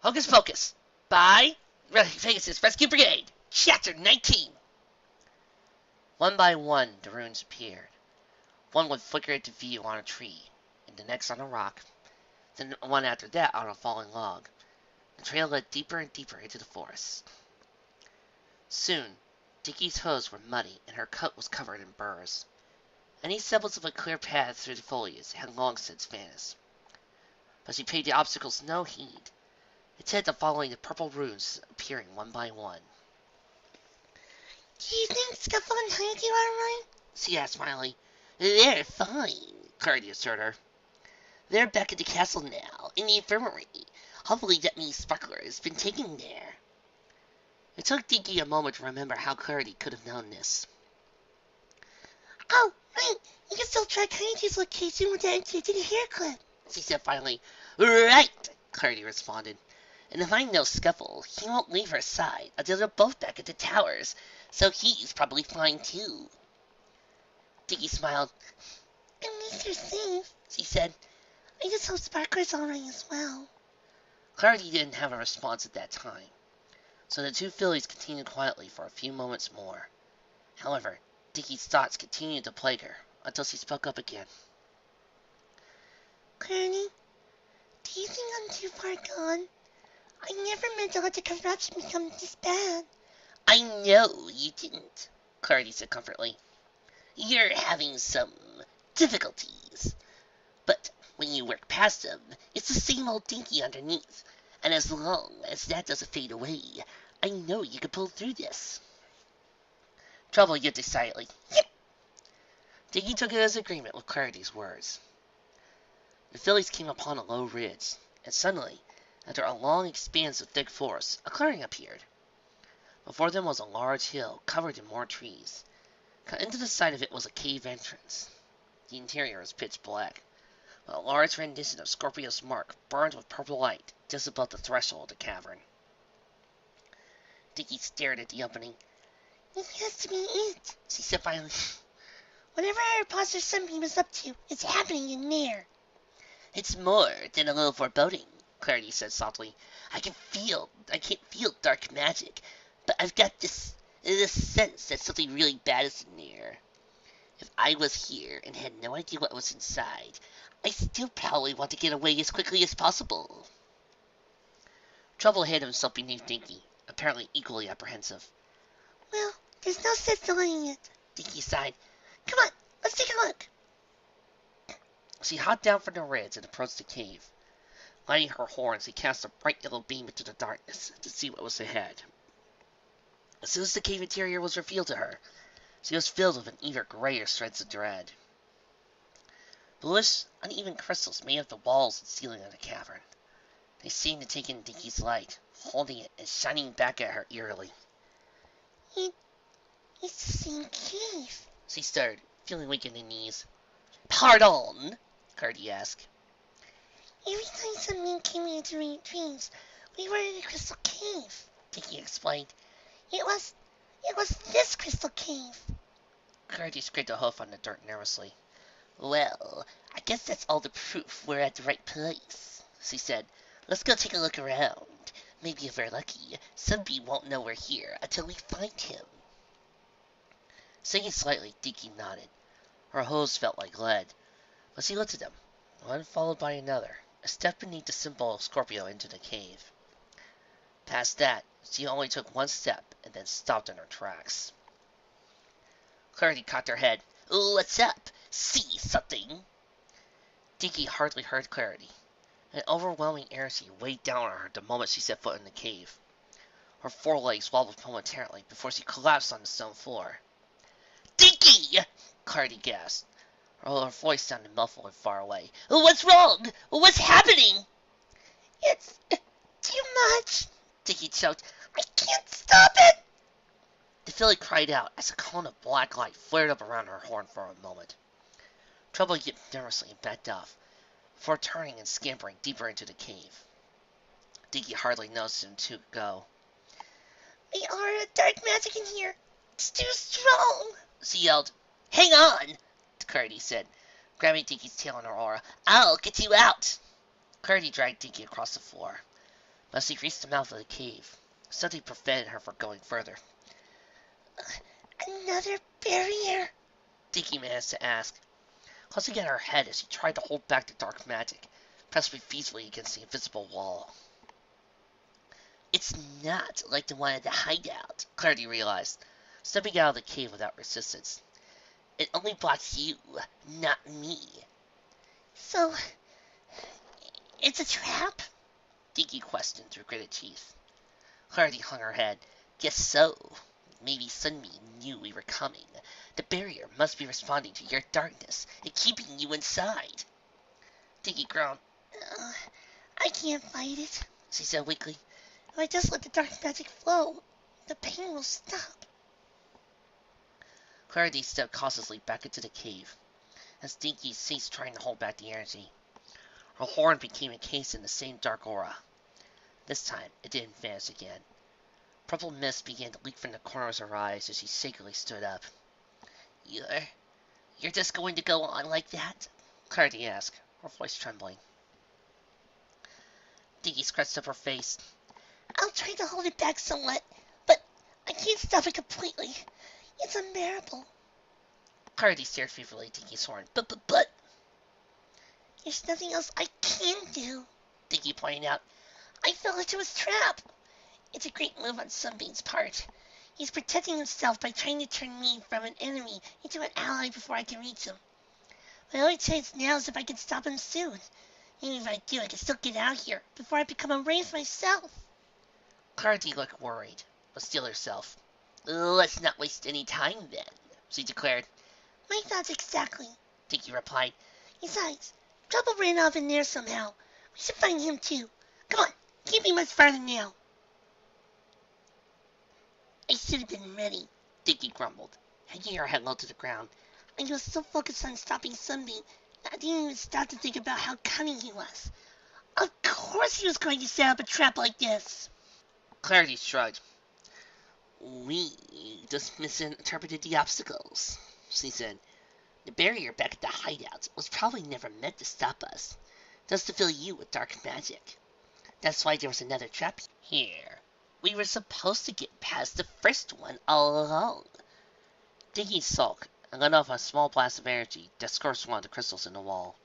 Hocus Pocus by Pegasus Rescue Brigade, Chapter 19. One by one, the runes appeared. One would flicker into view on a tree, and the next on a rock, then one after that on a falling log. The trail led deeper and deeper into the forest. Soon, Dinky's hose were muddy, and her coat was covered in burrs. Any semblance of a clear path through the foliage had long since vanished. But she paid the obstacles no heed, intent on following the purple runes appearing one by one. Do you think Scuffle and Heidi are alright? She asked smiling. They're fine, Clardy assured her. They're back at the castle now, in the infirmary. Hopefully that means Sparkler has been taken there. It took Dinky a moment to remember how Clardy could have known this. Oh, right. You can still track Heidi's location without taking a hair clip, she said finally. Right, Clardy responded. And if I know Scuffle, he won't leave her side until they're both back at the towers, so he's probably fine too. Dinky smiled. At least you're safe, she said. I just hope Sparkler's alright as well. Clardy didn't have a response at that time, so the two fillies continued quietly for a few moments more. However, Dinky's thoughts continued to plague her until she spoke up again. Clardy, do you think I'm too far gone? I never meant to let the corruption become this bad. I know you didn't, Clardy said comfortably. You're having some difficulties, but when you work past them, it's the same old Dinky underneath, and as long as that doesn't fade away, I know you can pull through this. Trouble yet decidedly. Yep. Dinky took it as agreement with Clarity's words. The fillies came upon a low ridge, and suddenly, after a long expanse of thick forest, a clearing appeared. Before them was a large hill covered in more trees. Cut into the side of it was a cave entrance. The interior was pitch black, with a large rendition of Scorpio's mark burned with purple light just above the threshold of the cavern. Dinky stared at the opening. It has to be it, she said finally. Whatever our imposter Sunbeam is up to, it's happening in there. It's more than a little foreboding, Clarity said softly. I can't feel dark magic, but I've got this sense that something really bad is in there. If I was here and had no idea what was inside, I still probably want to get away as quickly as possible. Trouble hid himself beneath Dinky, apparently equally apprehensive. Well, there's no sense delaying it, Dinky sighed. Come on, let's take a look. She hopped down from the ridge and approached the cave. Lighting her horn, she cast a bright yellow beam into the darkness to see what was ahead. As soon as the cave interior was revealed to her, she was filled with an even greater sense of dread. Bluish, uneven crystals made up the walls and ceiling of the cavern. They seemed to take in Dinky's light, holding it and shining back at her eerily. It's the same cave, she stuttered, feeling weak in the knees. Pardon? Clardy asked. Every time Sunbeam came here to read dreams, we were in a crystal cave, Dinky explained. It was this crystal cave. Clardy scraped a hoof on the dirt nervously. Well, I guess that's all the proof we're at the right place, she said. Let's go take a look around. Maybe if we're lucky, Sunbeam won't know we're here until we find him. Sinking slightly, Dinky nodded. Her hose felt like lead, but she looked at them, one followed by another, and stepped beneath the symbol of Scorpio into the cave. Past that, she only took one step and then stopped in her tracks. Clarity cocked her head. What's up? See something? Dinky hardly heard Clarity. An overwhelming inertia weighed down on her the moment she set foot in the cave. Her forelegs wobbled momentarily before she collapsed on the stone floor. Dinky! Clarity gasped. Her voice sounded muffled and far away. What's wrong? What's happening? It's too much, Dinky choked. I can't stop it! The filly cried out as a cone of black light flared up around her horn for a moment. Trouble yipped nervously and backed off, before turning and scampering deeper into the cave. Dinky hardly noticed him to go. The aura of dark magic in here. It's too strong, she yelled. Hang on, Clarity said, grabbing Dinky's tail in her aura. I'll get you out. Clarity dragged Dinky across the floor. But as he reached the mouth of the cave, something prevented her from going further. Another barrier? Dinky managed to ask, clutching at her head as she tried to hold back the dark magic, pressed repeatedly against the invisible wall. It's not like the one at the hideout, Clarity realized, stepping out of the cave without resistance. It only blocks you, not me. So, it's a trap? Dinky questioned through gritted teeth. Clarity hung her head. Guess so. Maybe Sunbeam knew we were coming. The barrier must be responding to your darkness and keeping you inside. Dinky groaned. I can't fight it, she said weakly. If I just let the dark magic flow, the pain will stop. Clarity stepped cautiously back into the cave, as Dinky ceased trying to hold back the energy. Her horn became encased in the same dark aura. This time, it didn't vanish again. Purple mist began to leak from the corners of her eyes as she shakily stood up. You're just going to go on like that? Clarity asked, her voice trembling. Dinky scratched up her face. I'll try to hold it back somewhat, but I can't stop it completely. It's unbearable. Clarity stared fearfully at Dinky's horn. But... There's nothing else I can do, Dinky pointed out. I fell into his trap. It's a great move on Sunbeam's part. He's protecting himself by trying to turn me from an enemy into an ally before I can reach him. My only chance now is if I can stop him soon. Even if I do, I can still get out of here before I become a wraith myself. Clarity looked worried, but still herself. Let's not waste any time then, she declared. My thoughts exactly, Dinky replied. Besides, Trouble ran off in there somehow. We should find him too. Come on, can't be much farther now. I should have been ready, Dinky grumbled, hanging her head low to the ground. I was so focused on stopping Sunbeam that I didn't even stop to think about how cunning he was. Of course he was going to set up a trap like this. Clarity shrugged. We just misinterpreted the obstacles, she said. The barrier back at the hideout was probably never meant to stop us, just to fill you with dark magic. That's why there was another trap here. We were supposed to get past the first one all along. Dinky sulked and let off a small blast of energy that scorched one of the crystals in the wall.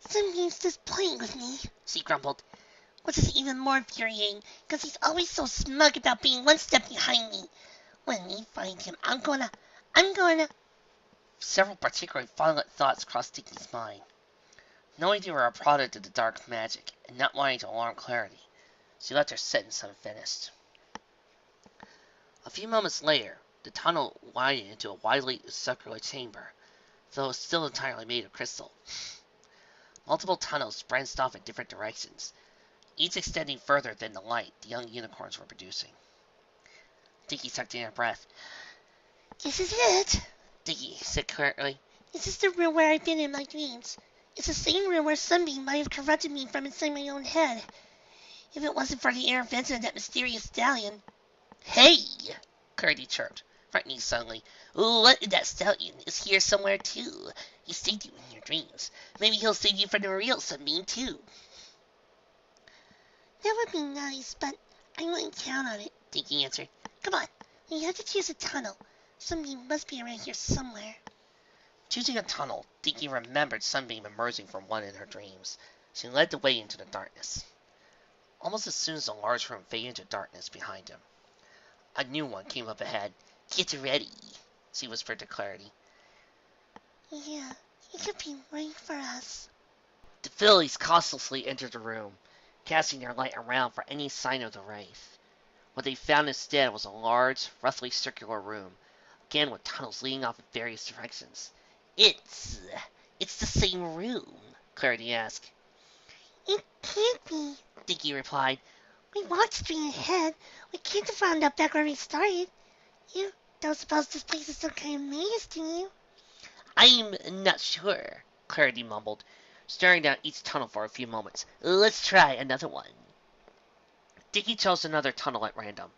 Sunbeam's just playing with me, she grumbled. Which is even more infuriating, because he's always so smug about being one step behind me. When we find him, I'm gonna... Several particularly violent thoughts crossed Dinky's mind. Knowing they were a product of the dark magic, and not wanting to alarm Clarity, she left her sentence unfinished. A few moments later, the tunnel widened into a widely circular chamber, though still entirely made of crystal. Multiple tunnels branched off in different directions, each extending further than the light the young unicorns were producing. Dinky sucked in her breath. This is it, Dinky said curtly. This is the room where I've been in my dreams. It's the same room where Sunbeam might have corrupted me from inside my own head. If it wasn't for the intervention of that mysterious stallion. Hey! Clarity chirped, frightening suddenly. What if that stallion is here somewhere too? He saved you in your dreams. Maybe he'll save you from the real Sunbeam too. That would be nice, but I wouldn't count on it, Dinky answered. Come on, we have to choose a tunnel. Sunbeam must be around here somewhere. Choosing a tunnel, Dinky remembered Sunbeam emerging from one in her dreams. She led the way into the darkness. Almost as soon as the large room faded into darkness behind him, a new one came up ahead. Get ready, she whispered to Clarity. Yeah, he could be waiting for us. The fillies cautiously entered the room, casting their light around for any sign of the wraith. What they found instead was a large, roughly circular room, again with tunnels leading off in various directions. It's the same room, Clarity asked. It can't be, Dinky replied. We walked straight ahead. We can't have found out back where we started. You don't suppose this place is some kind of maze, do you? I'm not sure, Clarity mumbled, staring down each tunnel for a few moments. Let's try another one. Dinky chose another tunnel at random.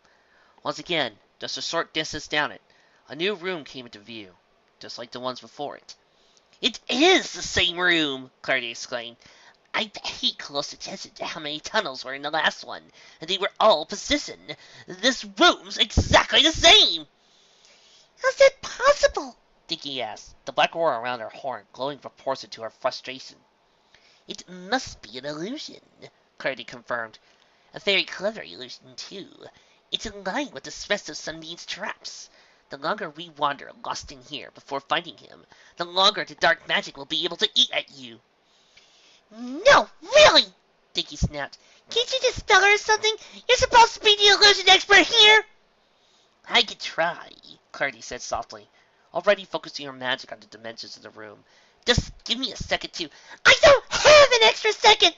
Once again, just a short distance down it, a new room came into view, just like the ones before it. It is the same room, Clarity exclaimed. I paid close attention to how many tunnels were in the last one, and they were all positioned. This room's exactly the same! How's that possible? Dinky asked, the black aura around her horn glowing in proportion to her frustration. It must be an illusion, Clarity confirmed. A very clever illusion, too. It's in line with the rest of Sunbeam's traps. The longer we wander lost in here before finding him, the longer the dark magic will be able to eat at you. No, really! Dinky snapped. Can't you just spell her or something? You're supposed to be the illusion expert here! I could try, Clarity said softly, already focusing her magic on the dimensions of the room. Just give me a second to... I don't have an extra second!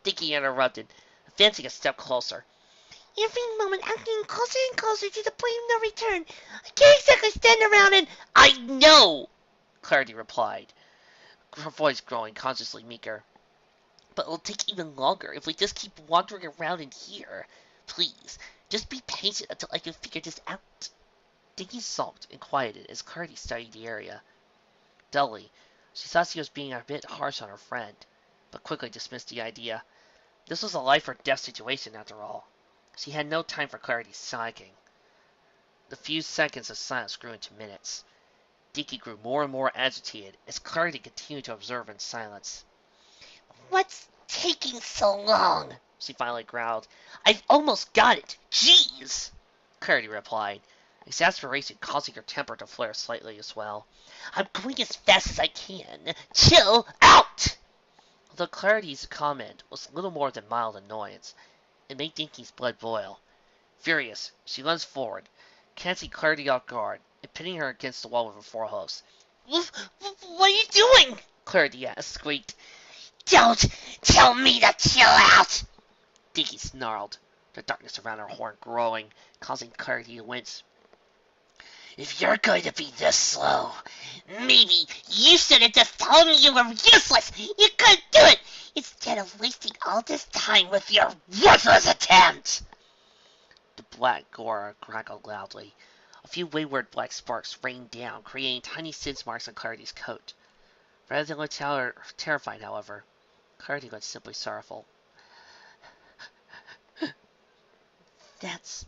Dinky interrupted, advancing a step closer. Every moment I'm getting closer and closer to the point of no return. I can't exactly stand around and... I know, Clarity replied, her voice growing consciously meeker. But it'll take even longer if we just keep wandering around in here. Please, just be patient until I can figure this out. Dinky sulked and quieted as Clarity studied the area. Dully, she thought she was being a bit harsh on her friend, but quickly dismissed the idea. This was a life-or-death situation, after all. She had no time for Clarity's psyching. The few seconds of silence grew into minutes. Dinky grew more and more agitated as Clarity continued to observe in silence. What's taking so long? She finally growled. I've almost got it! Jeez! Clarity replied, exasperation causing her temper to flare slightly as well. I'm going as fast as I can. Chill out! Although Clarity's comment was little more than mild annoyance, it made Dinky's blood boil. Furious, she lunged forward, catching Clarity off guard and pinning her against the wall with her forehoofs. What are you doing? Clarity squeaked. Don't tell me to chill out! Dinky snarled, the darkness around her horn growing, causing Clarity to wince. If you're going to be this slow, maybe you should have just told me you were useless! You couldn't do it! Instead of wasting all this time with your worthless attempt! The black aura crackled loudly. A few wayward black sparks rained down, creating tiny singe marks on Clarity's coat. Rather than look terrified, however, Clarity looked simply sorrowful. That's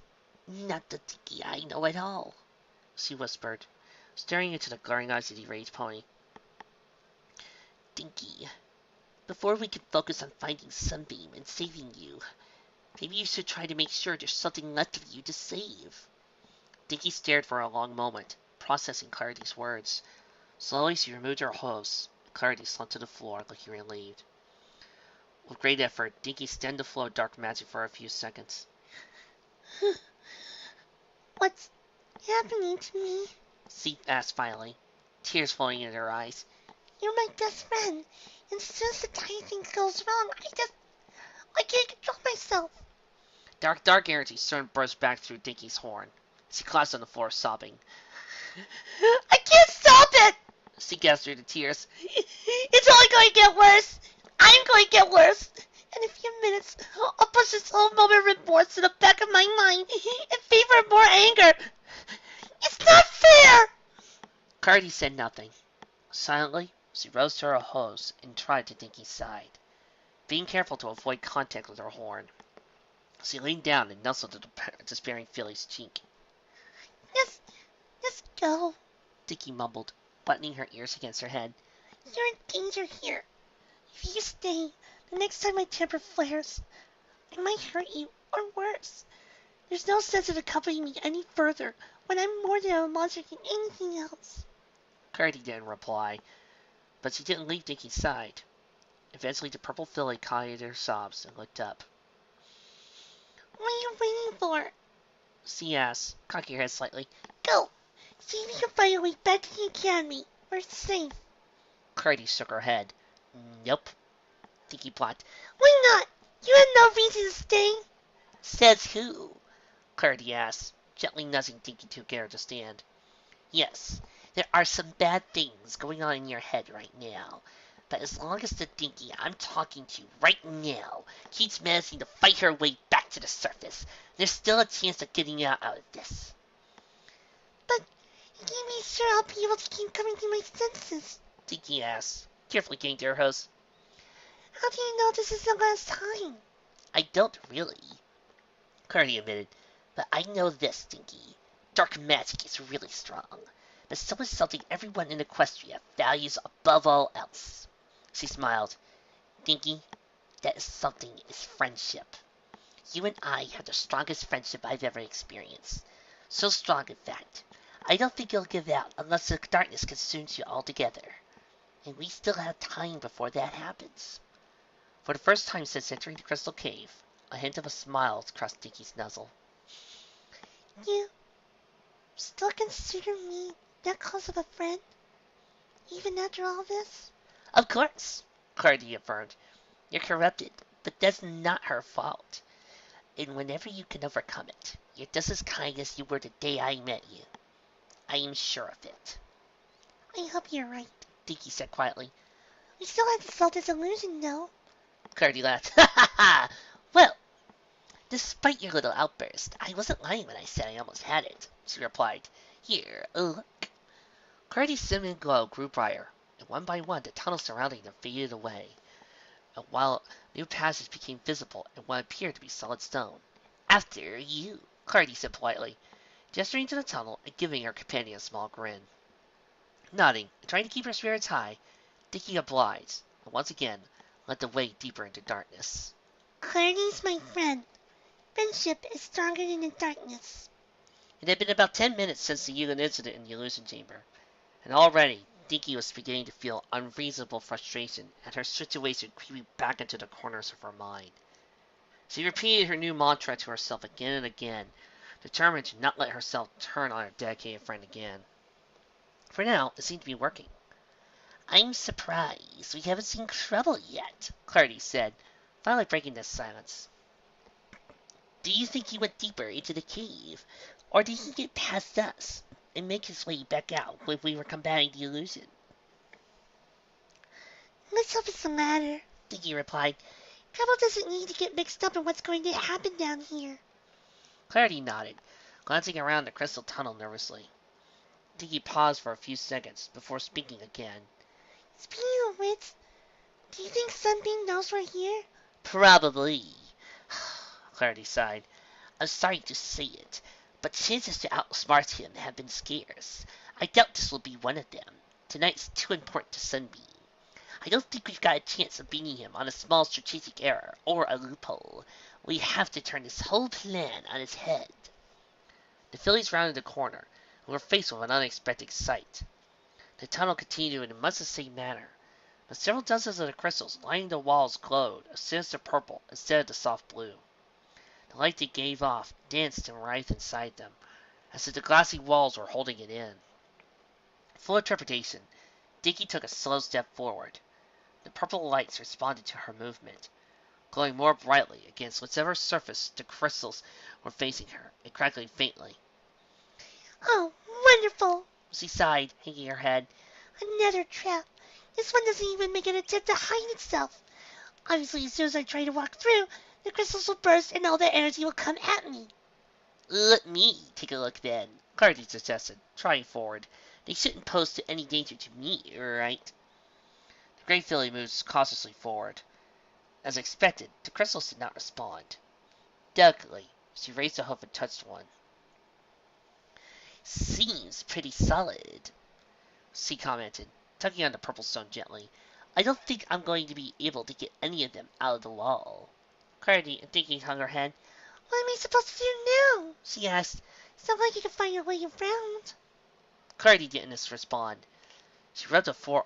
not the Dinky I know at all, she whispered, staring into the glaring eyes of the enraged pony. Dinky, before we can focus on finding Sunbeam and saving you, maybe you should try to make sure there's something left of you to save. Dinky stared for a long moment, processing Clarity's words. Slowly she removed her hose. Clarity slumped to the floor, looking relieved. With great effort, Dinky stemmed the flow of dark magic for a few seconds. What's happening to me? She asked finally, tears flowing in her eyes. You're my best friend, and as soon as the tiny thing goes wrong, I can't control myself. Dark energy soon burst back through Dinky's horn. She collapsed on the floor, sobbing. I can't stop it! She gasped through the tears. It's only going to get worse. I'm going to get worse. In a few minutes, I'll push this whole moment of remorse to the back of my mind in favor of more anger. It's not fair! Clarity said nothing. Silently, she rose to her hose and tried to Dinky's side, being careful to avoid contact with her horn. She leaned down and nuzzled the despairing filly's cheek. Just go, Dinky mumbled, buttoning her ears against her head. You're in danger here. If you stay, the next time my temper flares, I might hurt you, or worse. There's no sense in accompanying me any further when I'm more than a monster than anything else. Clarity didn't reply, but she didn't leave Dinky's side. Eventually, the purple filly quieted her sobs and looked up. What are you waiting for? She asked, cocking her head slightly. Go! See if you can find your way back to the academy, where it's safe. Clarity shook her head. Nope. Dinky blocked. Why not? You had no reason to stay. Says who? Clarity asked, gently nudging Dinky to get her to stand. Yes, there are some bad things going on in your head right now. But as long as the Dinky I'm talking to right now keeps managing to fight her way back to the surface, there's still a chance of getting out of this. But you can't be sure I'll be able to keep coming to my senses, Dinky asked, carefully getting to her hose. How do you know this is the last time? I don't really, Clardy admitted, but I know this, Dinky. Dark magic is really strong, but so is something everyone in Equestria values above all else. She smiled. Dinky, that is something is friendship. You and I have the strongest friendship I've ever experienced. So strong, in fact, I don't think you'll give out unless the darkness consumes you altogether. And we still have time before that happens. For the first time since entering the crystal cave, a hint of a smile crossed Dinky's muzzle. You still consider me that close of a friend? Even after all this? Of course, Clardy affirmed. You're corrupted, but that's not her fault. And whenever you can overcome it, you're just as kind as you were the day I met you. I am sure of it. I hope you're right, Dinky said quietly. We still have to sell this illusion, though. Clardy laughed. Ha ha ha! Well, despite your little outburst, I wasn't lying when I said I almost had it, she replied. Here, look. Clardy's cinnamon glow grew brighter, and one by one the tunnels surrounding them faded away, while new passages became visible in what appeared to be solid stone. After you, Clardy said politely, gesturing to the tunnel and giving her companion a small grin. Nodding and trying to keep her spirits high, Dinky obliged, and once again led the way deeper into darkness. Clardy's my friend. Friendship is stronger than the darkness. It had been about 10 minutes since the incident in the illusion chamber, and already Dinky was beginning to feel unreasonable frustration at her situation creeping back into the corners of her mind. She repeated her new mantra to herself again and again, determined to not let herself turn on her dedicated friend again. For now, it seemed to be working. I'm surprised we haven't seen trouble yet, Clardy said, finally breaking the silence. Do you think he went deeper into the cave, or did he get past us and make his way back out when we were combating the illusion? Let's hope it's the latter, Dinky replied. Trouble doesn't need to get mixed up in what's going to happen down here. Clardy nodded, glancing around the crystal tunnel nervously. Dinky paused for a few seconds before speaking again. Speaking of which, do you think Sunbeam knows we're here? Probably, Clardy sighed. I'm sorry to say it, but chances to outsmart him have been scarce. I doubt this will be one of them. Tonight's too important to Sunbeam. I don't think we've got a chance of beating him on a small strategic error or a loophole. We have to turn this whole plan on its head. The fillies rounded the corner and were faced with an unexpected sight. The tunnel continued in much the same manner, but several dozens of the crystals lining the walls glowed a sinister purple instead of the soft blue. The light they gave off danced and writhed inside them, as if the glassy walls were holding it in. Full of trepidation, Dinky took a slow step forward. The purple lights responded to her movement, glowing more brightly against whichever surface the crystals were facing her, and crackling faintly. Oh, wonderful, she sighed, hanging her head. Another trap. This one doesn't even make an attempt to hide itself. Obviously, as soon as I try to walk through, the crystals will burst and all the energy will come at me. Let me take a look then, Clardy suggested, trotting forward. They shouldn't pose to any danger to me, right? The gray filly moved cautiously forward. As expected, the crystals did not respond. Delicately, she raised a hoof and touched one. Seems pretty solid, she commented, tugging on the purple stone gently. I don't think I'm going to be able to get any of them out of the wall. Clardy and Dinky hung her head. What am I supposed to do now? She asked. Sounds like you can find your way around. Clardy didn't respond. She rubbed her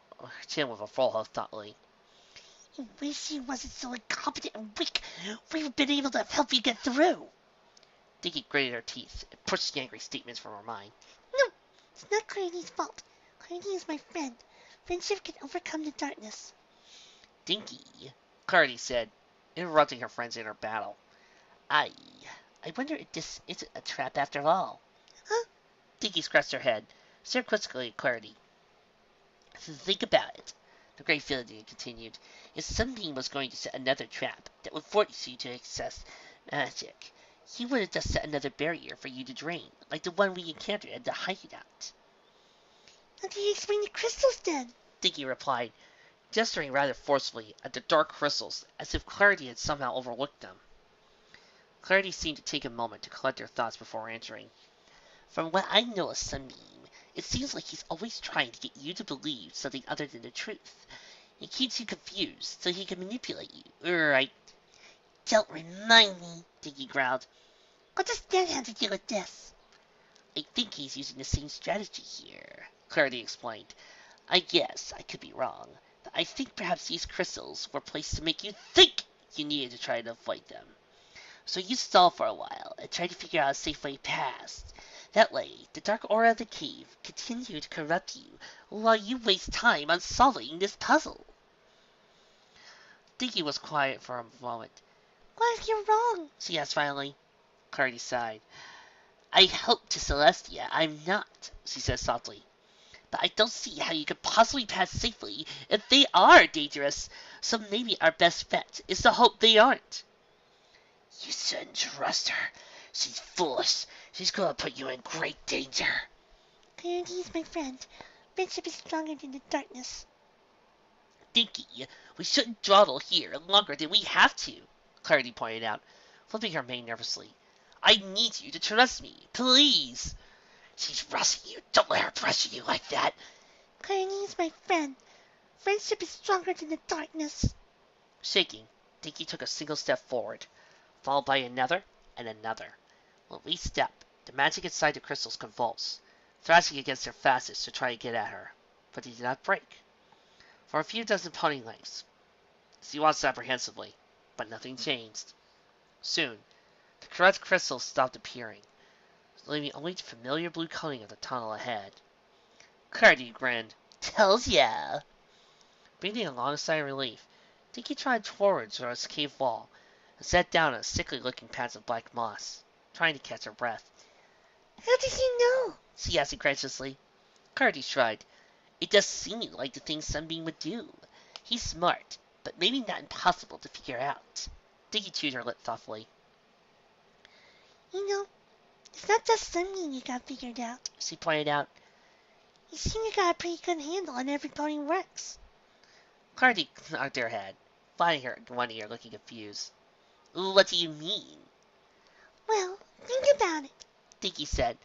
chin with a forehead thoughtfully. I wish you wasn't so incompetent and weak. We would have been able to help you get through. Dinky gritted her teeth and pushed the angry statements from her mind. No, it's not Clardy's fault. Clardy is my friend. Friendship can overcome the darkness. Dinky, Clardy said, interrupting her friend's inner battle. I wonder if this isn't a trap after all. Huh? Dinky scratched her head, stared quizzically at Clardy. Think about it, the Great Filly continued. If Sunbeam was going to set another trap that would force you to access magic, he would have just set another barrier for you to drain, like the one we encountered at the hideout. How do you explain the crystals then? Dinky replied, gesturing rather forcefully at the dark crystals as if Clarity had somehow overlooked them. Clarity seemed to take a moment to collect her thoughts before answering. From what I know of Sunbeam, it seems like he's always trying to get you to believe something other than the truth. He keeps you confused so he can manipulate you, right? Don't remind me, Dinky growled. What does that have to do with this? I think he's using the same strategy here, Clarity explained. I guess I could be wrong, but I think perhaps these crystals were placed to make you think you needed to try to avoid them. So you stall for a while and try to figure out a safe way past. That way, the dark aura of the cave continued to corrupt you while you waste time on solving this puzzle. Dinky was quiet for a moment. What if you're wrong? She asked finally. Clarity sighed. I hope to Celestia I'm not, she said softly. But I don't see how you could possibly pass safely if they are dangerous, so maybe our best bet is to hope they aren't. You shouldn't trust her. She's foolish. She's going to put you in great danger. Clarity's my friend. Friendship is stronger than the darkness. Dinky, we shouldn't dawdle here longer than we have to, Clarity pointed out, flipping her mane nervously. I need you to trust me, please. She's rushing you. Don't let her pressure you like that. Clarity's my friend. Friendship is stronger than the darkness. Shaking, Dinky took a single step forward, followed by another and another. With each step, the magic inside the crystals convulsed, thrashing against their facets to try to get at her, but they did not break. For a few dozen pony lengths, she watched apprehensively, but nothing changed. Soon, the correct crystals stopped appearing, leaving only the familiar blue coating of the tunnel ahead. Clarity grinned. Tells ya. Breathing a long sigh of relief, Dinky trotted towards her cave wall and sat down on a sickly-looking patch of black moss, trying to catch her breath. How did you know? She asked incredulously. Clarity shrugged. It does seem like the thing Sunbeam would do. He's smart, but maybe not impossible to figure out. Dinky chewed her lip thoughtfully. You know, it's not just Sunbeam you got figured out. She pointed out. You seem you got a pretty good handle on every pony works. Clarity knocked her head, finding her one ear looking confused. What do you mean? Well, think about it, Dinky said,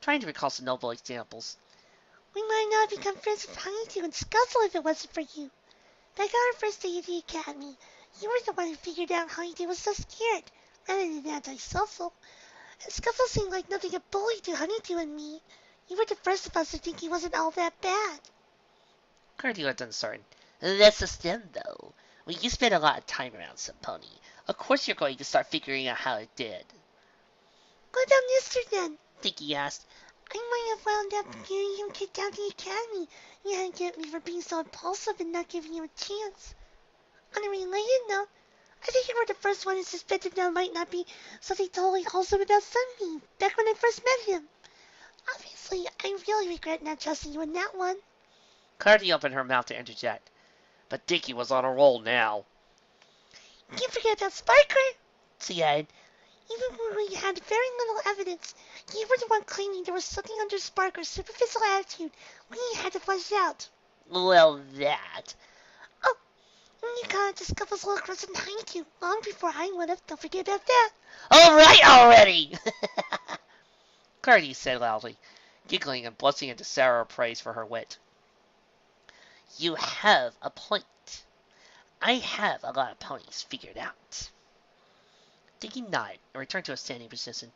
trying to recall some noble examples. We might not have become friends with Honeydew and Scuffle if it wasn't for you. Back on our first day at the academy, you were the one who figured out Honeydew was so scared, rather than anti-Scuffle. And Scuffle seemed like nothing but bully to Honeydew and me. You were the first of us to think he wasn't all that bad. Clarity looked uncertain. That's just them, though. When you spend a lot of time around some pony, of course you're going to start figuring out how it did. What about Mister then? Dinky asked. I might have wound up getting him kicked out of the academy. You had to get me for being so impulsive and not giving him a chance. On a related note, I think you were the first one who suspected there might not be something totally wholesome about Sunbeam back when I first met him. Obviously, I really regret not trusting you in that one. Clarity opened her mouth to interject, but Dinky was on a roll now. You can't forget about Sparker, she added. Even when we had very little evidence, you were the one claiming there was something under Sparker's superficial attitude we had to flesh out. Well, that. Oh, and you got into Scuffle's little crush on Honeydew long before I would have. Don't forget about that. All right already! Clarity said loudly, giggling and blushing into sour praise for her wit. You have a point. I have a lot of ponies figured out. Dinky nodded and returned to a standing position.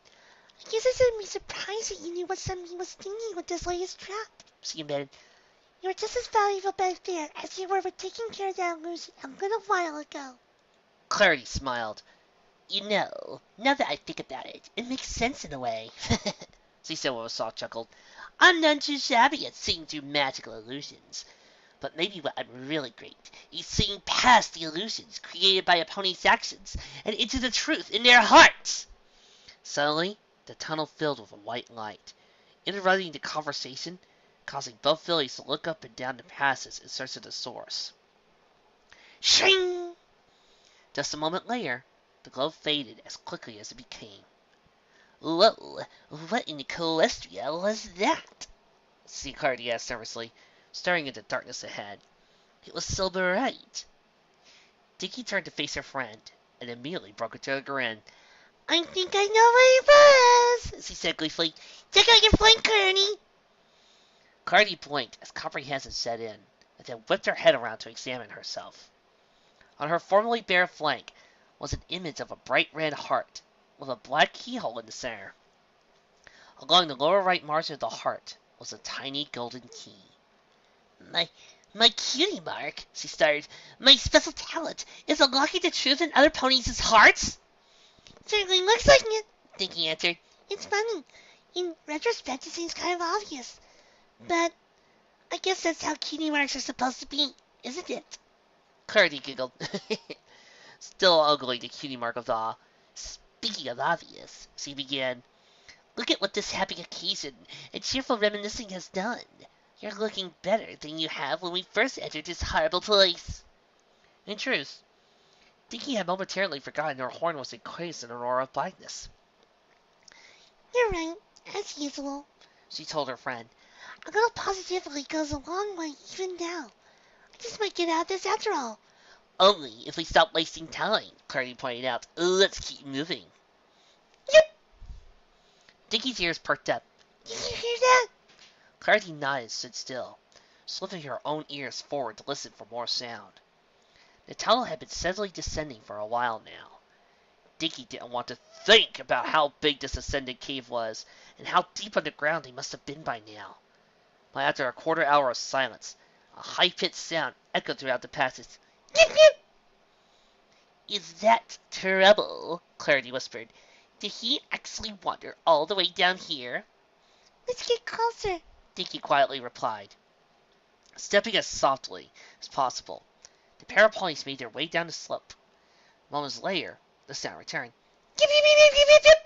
I guess I shouldn't be surprised that you knew what somebody was thinking with this latest trap. She admitted. You were just as valuable back there as you were with taking care of that illusion a little while ago. Clarity smiled. You know, now that I think about it, it makes sense in a way. She said with a soft chuckle. I'm none too shabby at seeing through magical illusions. But maybe what I'm really great is seeing past the illusions created by a pony's actions and into the truth in their hearts. Suddenly, the tunnel filled with a white light, interrupting the conversation, causing both fillies to look up and down the passes in search of the source. Shing! Just a moment later, the glow faded as quickly as it became. Whoa, what in Equestria was that? Clarity asked nervously, staring into darkness ahead. It was so bright. Dinky turned to face her friend, and immediately broke into a grin. I think I know where he was, she said gleefully. Check out your flank, Kearney. Cardi blinked as comprehension set in, and then whipped her head around to examine herself. On her formerly bare flank was an image of a bright red heart, with a black keyhole in the center. Along the lower right margin of the heart was a tiny golden key. My cutie mark, she stuttered. My special talent is unlocking the truth in other ponies' hearts? Certainly looks like it, Dinky answered. It's funny. In retrospect, it seems kind of obvious. But I guess that's how cutie marks are supposed to be, isn't it? Clarity giggled. Still ugly, the cutie mark of awe. Speaking of obvious, she began, look at what this happy occasion and cheerful reminiscing has done. You're looking better than you have when we first entered this horrible place. In truth, Dinky had momentarily forgotten her horn was encased in an aura of blackness. You're right, as usual, She told her friend. A little positively goes a long way even now. I just might get out of this after all. Only if we stop wasting time, Clardy pointed out. Let's keep moving. Yep. Dinky's ears perked up. Did you hear that? Clardy nodded and stood still, slipping her own ears forward to listen for more sound. The tunnel had been steadily descending for a while now. Dinky didn't want to think about how big this ascended cave was, and how deep underground they must have been by now. But after a quarter hour of silence, a high-pitched sound echoed throughout the passage. Yip yip! Is that trouble? Clarity whispered. Did he actually wander all the way down here? Let's get closer, Dinky quietly replied. Stepping as softly as possible, the pair of ponies made their way down the slope. Moments later, the sound returned. Yip yip yip yip yip yip!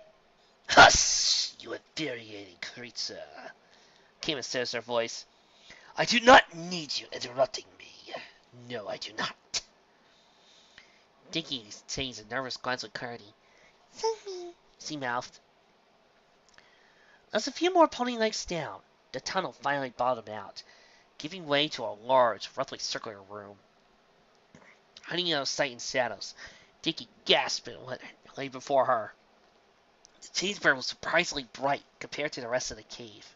Hush, you infuriating creature, came a sinister voice. I do not need you interrupting me. No, I do not. Dinky exchanged a nervous glance with Clarity. Something, She mouthed. As a few more pony lengths down, the tunnel finally bottomed out, giving way to a large, roughly circular room. Hiding out of sight in shadows, Dinky gasped at what lay before her. The chamber was surprisingly bright compared to the rest of the cave,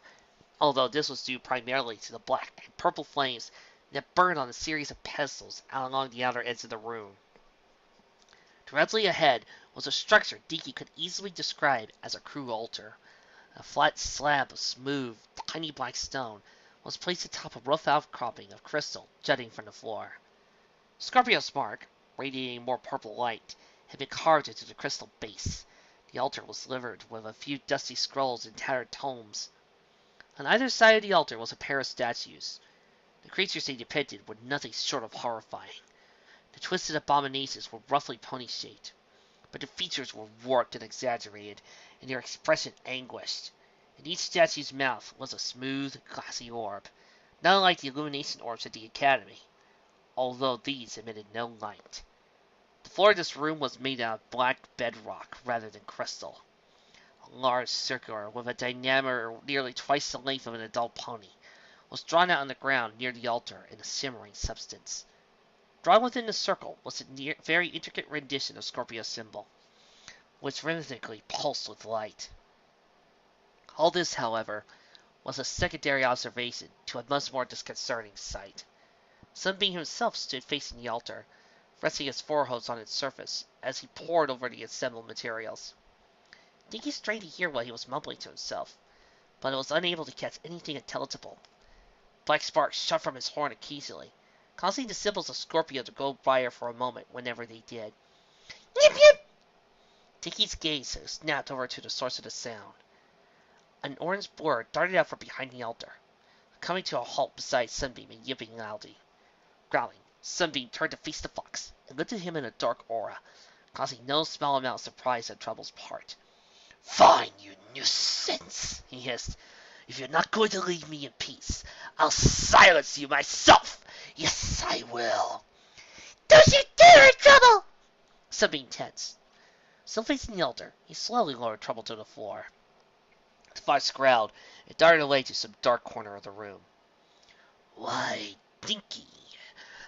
although this was due primarily to the black and purple flames that burned on a series of pedestals out along the outer edge of the room. Directly ahead was a structure Dinky could easily describe as a crew altar. A flat slab of smooth, tiny black stone was placed atop a rough outcropping of crystal jutting from the floor. Scorpio's mark, radiating more purple light, had been carved into the crystal base. The altar was littered with a few dusty scrolls and tattered tomes. On either side of the altar was a pair of statues. The creatures they depicted were nothing short of horrifying. The twisted abominations were roughly pony-shaped, but their features were warped and exaggerated, and their expression anguished. In each statue's mouth was a smooth, glassy orb, not unlike the illumination orbs at the Academy, although these emitted no light. The floor of this room was made out of black bedrock rather than crystal. A large circular, with a diameter nearly twice the length of an adult pony, was drawn out on the ground near the altar in a shimmering substance. Drawn within the circle was a very intricate rendition of Scorpio's symbol, which rhythmically pulsed with light. All this, however, was a secondary observation to a much more disconcerting sight. Sunbeam himself stood facing the altar, resting his forehead on its surface as he pored over the assembled materials. Dinky strained to hear what he was mumbling to himself, but was unable to catch anything intelligible. Black sparks shot from his horn occasionally, causing the symbols of Scorpio to go by her for a moment whenever they did. Yip yip! Dinky's gaze snapped over to the source of the sound. An orange blur darted out from behind the altar, coming to a halt beside Sunbeam and yipping loudly. Growling, Sunbeam turned to face the fox and looked at him in a dark aura, causing no small amount of surprise on Trouble's part. Fine, you nuisance, he hissed. If you're not going to leave me in peace, I'll silence you myself. Yes, I will. Don't you dare, Trouble! Sunbeam tensed. Still facing the altar, he slowly lowered Trouble to the floor. The fox growled and darted away to some dark corner of the room. Why, Dinky,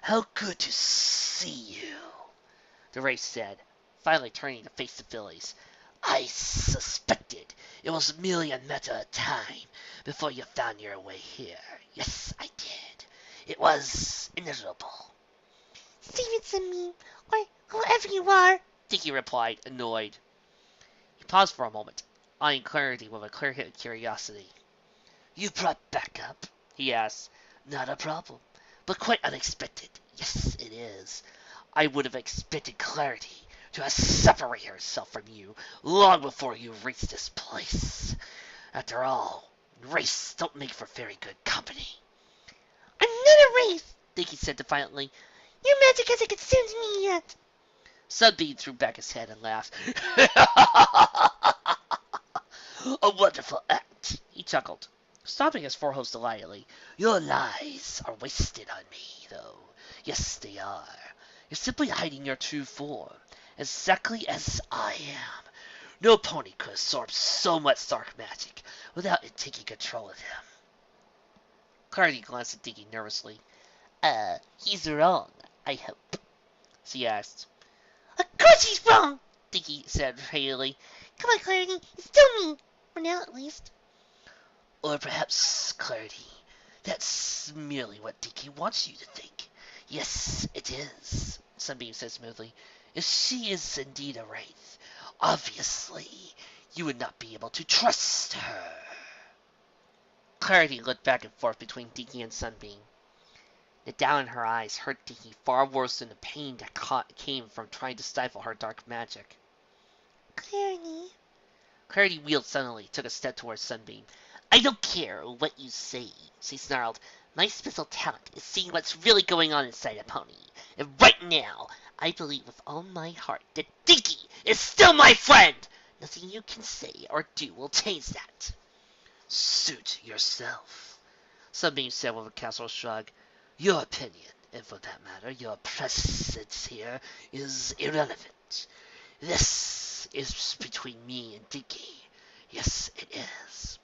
How good to see you, the Wraith said, finally turning to face the Phillies. I suspected it was merely a matter of time before you found your way here. Yes, I did. It was inevitable. Stevenson, me, or whoever you are, Dinky replied, annoyed. He paused for a moment, eyeing Clarity with a clear hit of curiosity. You brought backup? He asked. Not a problem, but quite unexpected. Yes, it is. I would have expected Clarity to have separated herself from you long before you reached this place. After all, wraiths don't make for very good company. I'm not a wraith, Dinky said defiantly. Your magic hasn't consumed me yet. Sunbeam threw back his head and laughed. A wonderful act, he chuckled, stomping his forehead delightedly. Your lies are wasted on me, though. Yes, they are. You're simply hiding your true form, exactly as I am. No pony could absorb so much dark magic without it taking control of him. Clarity glanced at Dinky nervously. He's wrong, I hope, she asked. Of course he's wrong, Dinky said repeatedly. Come on, Clarity, it's still me. For now, at least. Or perhaps, Clarity, that's merely what Dinky wants you to think. Yes, it is, Sunbeam said smoothly. If she is indeed a wraith, obviously you would not be able to trust her. Clarity looked back and forth between Dinky and Sunbeam. The down in her eyes hurt Dinky far worse than the pain that came from trying to stifle her dark magic. Clarity. Clarity wheeled suddenly, took a step towards Sunbeam. I don't care what you say, she snarled. My special talent is seeing what's really going on inside a pony. And right now, I believe with all my heart that Dinky is still my friend! Nothing you can say or do will change that. Suit yourself, Sunbeam said with a casual shrug. Your opinion, and for that matter, your presence here, is irrelevant. This is between me and Dinky. Yes, it is.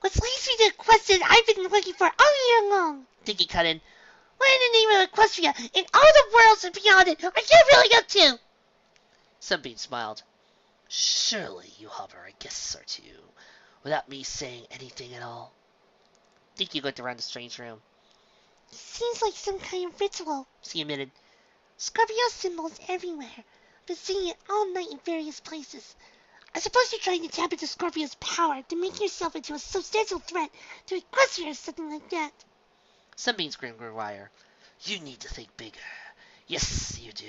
Which leads me to a question I've been looking for all year long. Dinky cut in. What in the name of Equestria and all the worlds and beyond it are you really up to? Sunbeam smiled. Surely you harbor a guess or two, without me saying anything at all. Dinky looked around the strange room. It seems like some kind of ritual, She admitted. Scorpio symbols everywhere. Been seeing it all night in various places. I suppose you're trying to tap into Scorpio's power to make yourself into a substantial threat to Equestria or something like that. Sunbeam's grin grew wider. You need to think bigger. Yes, you do,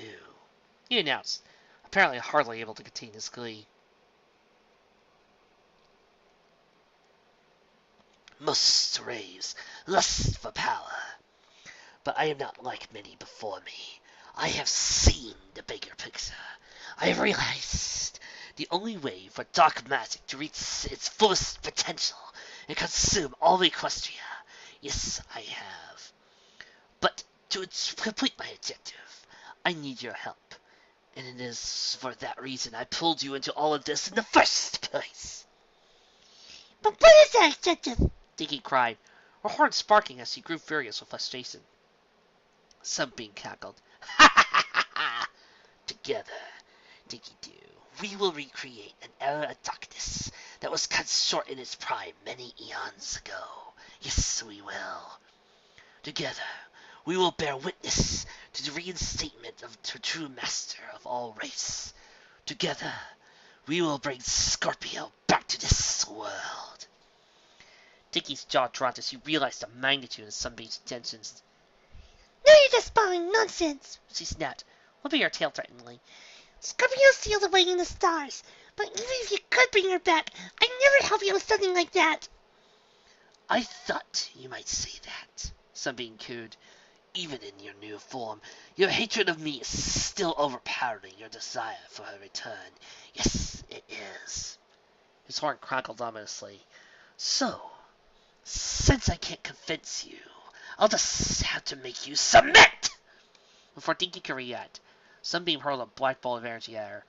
he announced, apparently hardly able to contain his glee. Most raves lust for power, but I am not like many before me. I have seen the bigger picture. I have realized the only way for dark magic to reach its fullest potential and consume all Equestria. Yes, I have. But to complete my objective, I need your help. And it is for that reason I pulled you into all of this in the first place. But what is that objective? Dinky cried, her heart sparking as she grew furious with frustration. Sunbeam cackled. Ha ha ha ha ha! Together, Dinky Doo, we will recreate an era of darkness that was cut short in its prime many eons ago. Yes, we will. Together, we will bear witness to the reinstatement of the true master of all race. Together, we will bring Scorpio back to this world. Dinky's jaw dropped as he realized the magnitude of Sunbeam's intentions. Now you're just spouting nonsense, She snapped, whipping her tail threateningly. Scorpio's sealed away in the stars, but even if you could bring her back, I'd never help you with something like that. I thought you might say that, Sunbeam cooed. Even in your new form, your hatred of me is still overpowering your desire for her return. Yes, it is. His horn crackled ominously. So, since I can't convince you, I'll just have to make you submit! Before Dinky could react, Sunbeam hurled a black ball of energy at her.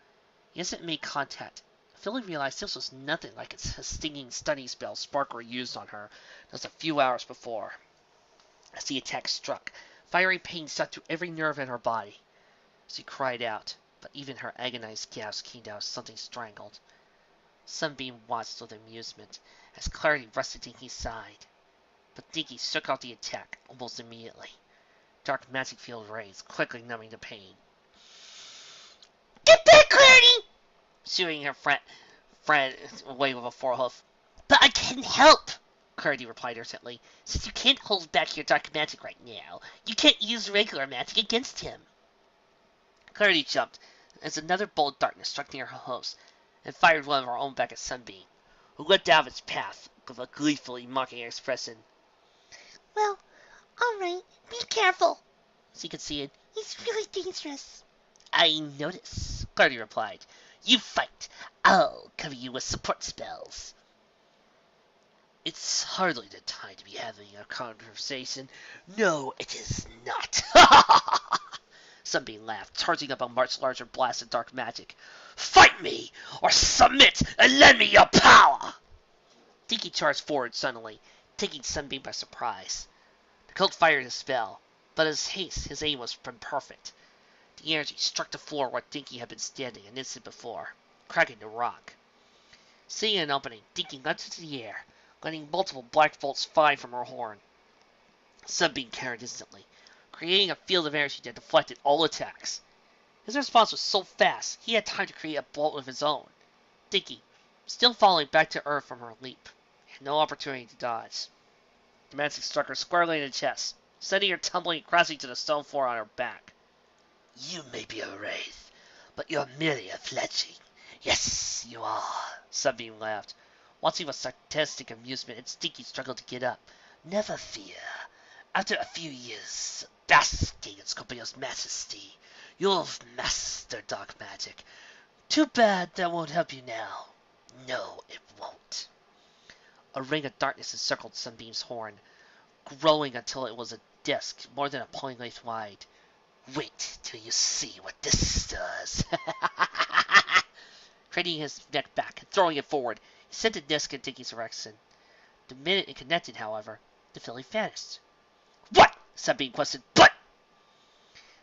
As it made contact, Philly realized this was nothing like its stinging stunning spell Sparkler used on her just a few hours before. As the attack struck, Fiery pain shot through every nerve in her body. She cried out, but even her agonized gasps came down as something strangled. Sunbeam watched with amusement as Clarity rushed to Dinky's side. But Dinky shook off the attack almost immediately. Dark magic field rays, quickly numbing the pain. Get back, Clarity! Shooing her friend away with a forehoof. But I can't help, Clarity replied urgently. since you can't hold back your dark magic right now. You can't use regular magic against him. Clarity jumped as another bolt of darkness struck near her host and fired one of her own back at Sunbeam, who leapt out of its path with a gleefully mocking expression. Well, alright, be careful. She conceded. He's really dangerous. I notice, Clarity replied. You fight. I'll cover you with support spells. It's hardly the time to be having a conversation. No, it is not. Sunbeam laughed, charging up a much larger blast of dark magic. Fight me, or submit and lend me your power! Dinky charged forward suddenly, taking Sunbeam by surprise. The cult fired his spell, but his aim was perfect. The energy struck the floor where Dinky had been standing an instant before, cracking the rock. Seeing an opening, Dinky leapt into the air, letting multiple black bolts fly from her horn. Sunbeam countered instantly, creating a field of energy that deflected all attacks. His response was so fast, he had time to create a bolt of his own. Dinky, still falling back to earth from her leap, had no opportunity to dodge. The magic struck her squarely in the chest, sending her tumbling and crashing to the stone floor on her back. You may be a wraith, but you're merely a fledgling. Yes, you are. Sunbeam laughed, watching with sarcastic amusement as Dinky struggled to get up. Never fear. After a few years basking in Scorpio's majesty, you'll master dark magic. Too bad that won't help you now. No, it won't. A ring of darkness encircled Sunbeam's horn, growing until it was a disc more than a pulling length wide. Wait till you see what this does. Craning his neck back and throwing it forward, he sent the disc in Dinky's direction. The minute it connected, however, the filly vanished. What? Sunbeam questioned. But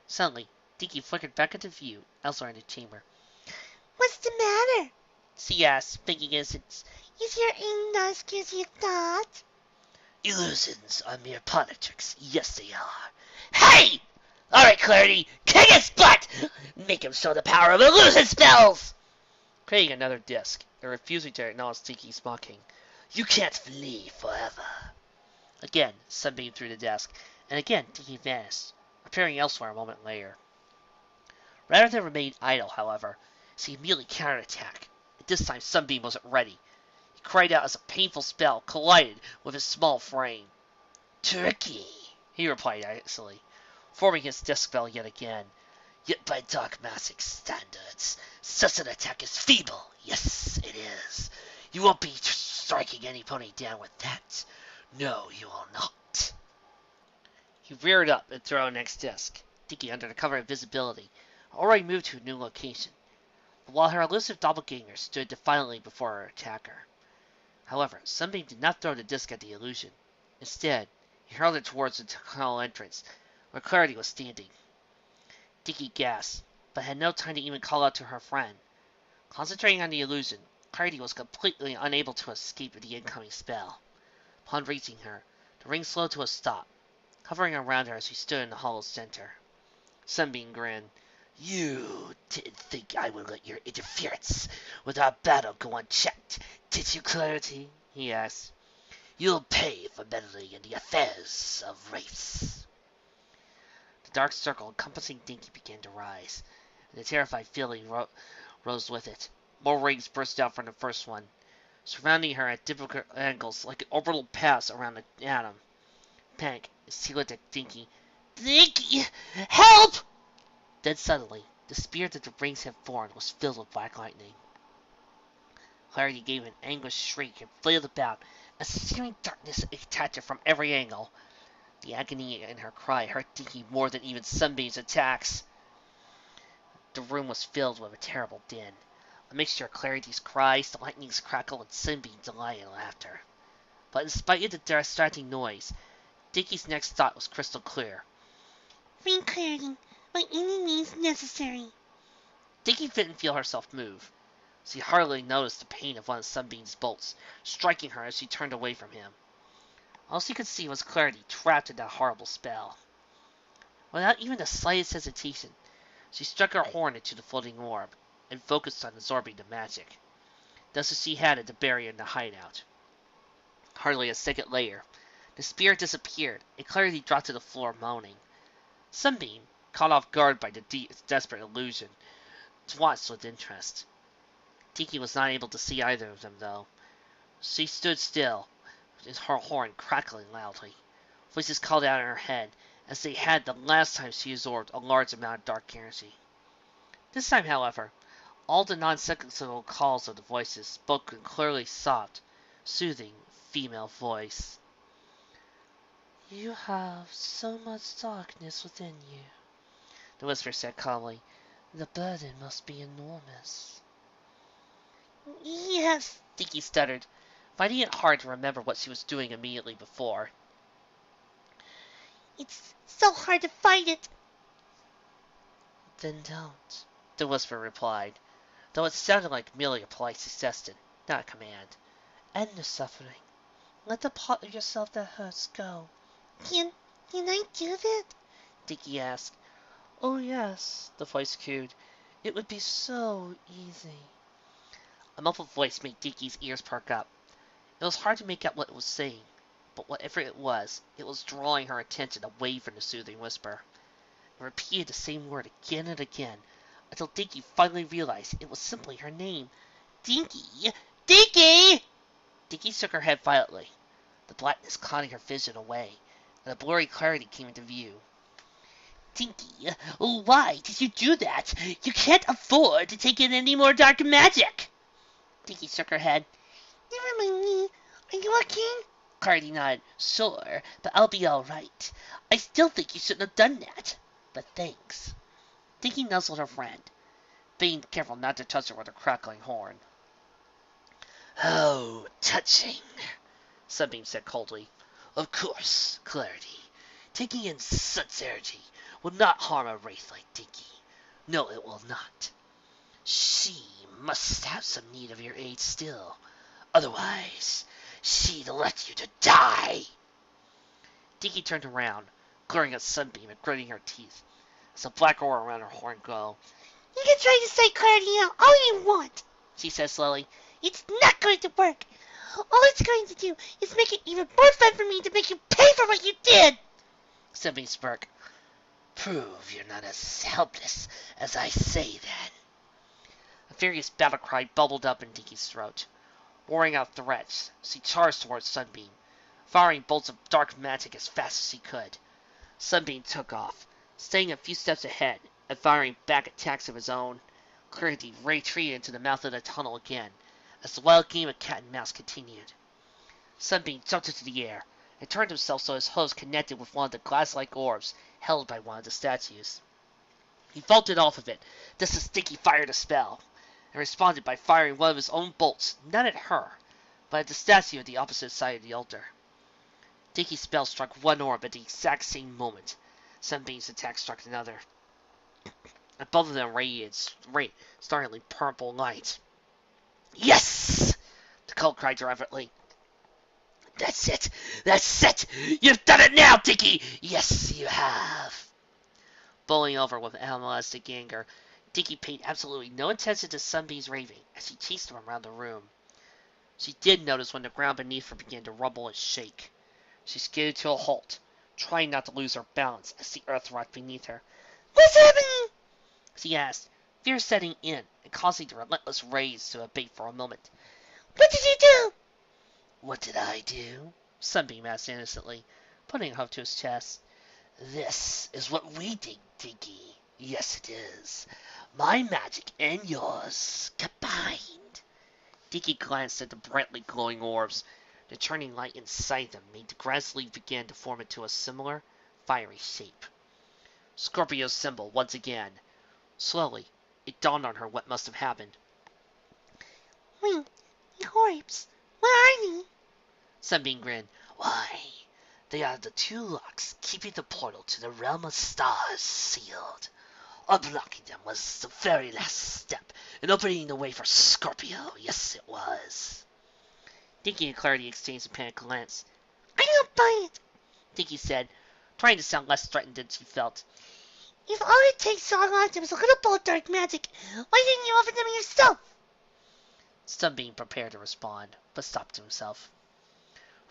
suddenly, Dinky flickered back into view elsewhere in the chamber. What's the matter? She asked, making innocence. Is your aim not as good as you thought? Illusions are mere parlor tricks. Yes, they are. Hey! All right, Clarity, kick his butt! Make him show the power of illusion spells! Creating another disc, and refusing to acknowledge Dinky's mocking. You can't flee forever. Again, Sunbeam threw the disc, and again Dinky vanished, appearing elsewhere a moment later. Rather than remain idle, however, she immediately counterattacked, and this time Sunbeam wasn't ready. He cried out as a painful spell collided with his small frame. Tricky, he replied icily, forming his disc spell yet again. Yet by dark magic standards, such an attack is feeble. Yes, it is. You won't be striking any pony down with that. No, you will not. He reared up and threw out the next disc, Dinky under the cover of invisibility, already moved to a new location, but while her elusive doppelganger stood defiantly before her attacker. However, Sunbeam did not throw the disc at the illusion. Instead, he hurled it towards the tunnel entrance, where Clarity was standing. Dinky gasped, but had no time to even call out to her friend. Concentrating on the illusion, Clarity was completely unable to escape the incoming spell. Upon reaching her, the ring slowed to a stop, hovering around her as she stood in the hollow's center. Sunbeam grinned. You didn't think I would let your interference with our battle go unchecked, did you, Clarity? He asked. You'll pay for meddling in the affairs of wraiths. The dark circle encompassing Dinky began to rise, and the terrified feeling rose with it. More rings burst out from the first one, surrounding her at different angles like an orbital pass around the atom. Panic as he looked at Dinky. Dinky, help! Then suddenly, the spear that the rings had formed was filled with black lightning. Clarity gave an anguished shriek and flailed about, as searing darkness attacked her from every angle. The agony in her cry hurt Dinky more than even Sunbeam's attacks. The room was filled with a terrible din, a mixture of Clarity's cries, the lightning's crackle, and Sunbeam's delighted laughter. But in spite of the distracting noise, Dinky's next thought was crystal clear. Bring clarity by any means necessary. Dinky didn't feel herself move. She hardly noticed the pain of one of Sunbeam's bolts, striking her as she turned away from him. All she could see was Clarity trapped in that horrible spell. Without even the slightest hesitation, she struck her horn into the floating orb, and focused on absorbing the magic. Just as she had at the barrier in the hideout. Hardly a second later, the spirit disappeared, and Clarity dropped to the floor moaning. Sunbeam, caught off guard by the desperate illusion, watched with interest. Tiki was not able to see either of them, though. She stood still, with her horn crackling loudly. Voices called out in her head, as they had the last time she absorbed a large amount of dark energy. This time, however, all the nonsensical calls of the voices spoke in clearly soft, soothing female voice. You have so much darkness within you, the whisper said calmly. The burden must be enormous. Yes, Dinky stuttered, finding it hard to remember what she was doing immediately before. it's so hard to fight it. Then don't, the whisper replied, though it sounded like merely a polite suggestion, not a command. End the suffering. Let the part of yourself that hurts go. Can I do that? Dinky asked. Oh yes, the voice cooed. It would be so easy. A muffled voice made Dinky's ears perk up. It was hard to make out what it was saying, but whatever it was drawing her attention away from the soothing whisper. It repeated the same word again and again, until Dinky finally realized it was simply her name. Dinky! Dinky! Dinky shook her head violently, the blackness clouding her vision away, and a blurry clarity came into view. Dinky, why did you do that? You can't afford to take in any more dark magic! Dinky shook her head. Never mind me. Are you okay? Clarity nodded. Sure, but I'll be all right. I still think you shouldn't have done that. But thanks. Dinky nuzzled her friend, being careful not to touch her with her crackling horn. Oh, touching, Sunbeam said coldly. Of course, Clarity. Taking in such energy will not harm a wraith like Dinky. No, it will not. She must have some need of your aid still. Otherwise, she'd let you to die. Dinky turned around, glaring at Sunbeam and gritting her teeth, as a black aura around her horn glowed. You can try to say Clarity out all you want, she said slowly. It's not going to work. All it's going to do is make it even more fun for me to make you pay for what you did. Sunbeam smirked. Prove you're not as helpless as I say, then. A furious battle cry bubbled up in Dinky's throat. Roaring out threats, she charged towards Sunbeam, firing bolts of dark magic as fast as she could. Sunbeam took off, staying a few steps ahead and firing back attacks of his own. Clarity retreated into the mouth of the tunnel again, as the wild game of cat and mouse continued. Sunbeam jumped into the air and turned himself so his hose connected with one of the glass-like orbs held by one of the statues. He vaulted off of it, just as Dinky fired a spell, and responded by firing one of his own bolts, not at her, but at the statue at the opposite side of the altar. Dinky's spell struck one orb at the exact same moment. Sunbeam's attack struck another. And both of them radiated startlingly purple light. Yes! The cult cried reverently. That's it! That's it! You've done it now, Dinky! Yes, you have! Bowling over with animalistic anger, Dinky paid absolutely no attention to Sunbeam's raving as she chased him around the room. She did notice when the ground beneath her began to rumble and shake. She skidded to a halt, trying not to lose her balance as the earth rocked beneath her. What's happening? She asked, fear setting in and causing the relentless rays to abate for a moment. What did you do? What did I do? Sunbeam asked innocently, putting her up to his chest. This is what we did, Dinky. Yes, it is. My magic and yours combined. Dinky glanced at the brightly glowing orbs. The turning light inside them made the grass leaf begin to form into a similar, fiery shape. Scorpio's symbol once again. Slowly, it dawned on her what must have happened. Wait, the orbs. Where are they? Sunbeam grinned. Why, They are the two locks keeping the portal to the realm of stars sealed. Unblocking them was the very last step in opening the way for Scorpio. Yes, it was. Dinky and Clarity exchanged a panicked glance. I don't buy it, Dinky said, trying to sound less threatened than she felt. If all it takes to unlock them is a little ball of dark magic, why didn't you open them yourself? Sunbeam prepared to respond, but stopped himself.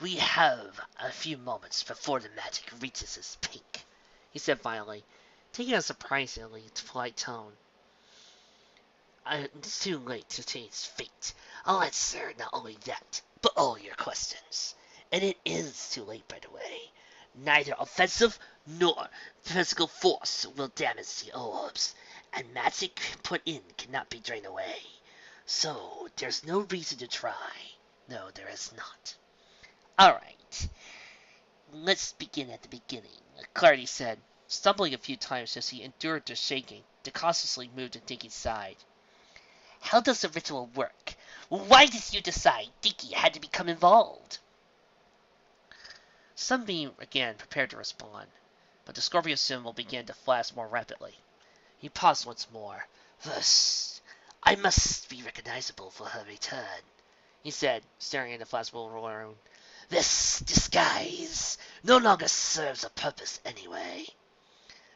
We have a few moments before the magic reaches its peak, he said finally, taking a surprisingly polite tone. It's too late to change fate. I'll answer not only that, but all your questions. And it is too late, by the way. Neither offensive nor physical force will damage the orbs, and magic put in cannot be drained away. So, there's no reason to try. No, there is not. Alright. Let's begin at the beginning, Clarity said, stumbling a few times as he endured the shaking to cautiously move to Dinky's side. How does the ritual work? Why did you decide Dinky had to become involved? Sunbeam again prepared to respond, but the Scorpio symbol began to flash more rapidly. He paused once more. First, I must be recognizable for her return, he said, staring at the flashbulb room. This disguise no longer serves a purpose anyway.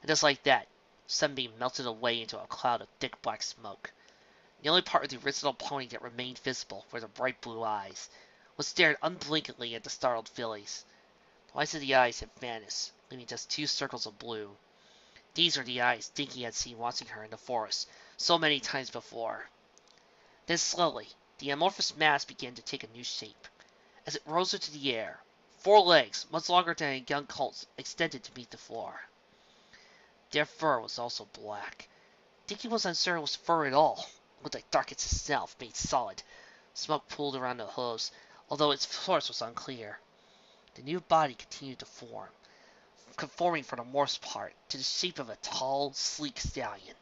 And just like that, Sunbeam melted away into a cloud of thick black smoke. The only part of the original pony that remained visible were the bright blue eyes, which stared unblinkingly at the startled fillies. The whites of the eyes had vanished, leaving just two circles of blue. These were the eyes Dinky had seen watching her in the forest so many times before. Then slowly, the amorphous mass began to take a new shape. As it rose into the air, 4 legs, much longer than a young colt's, extended to meet the floor. Their fur was also black. Dinky was uncertain it was fur at all. It looked like darkness itself, made solid. Smoke pooled around the hooves, although its source was unclear. The new body continued to form, conforming for the most part to the shape of a tall, sleek stallion.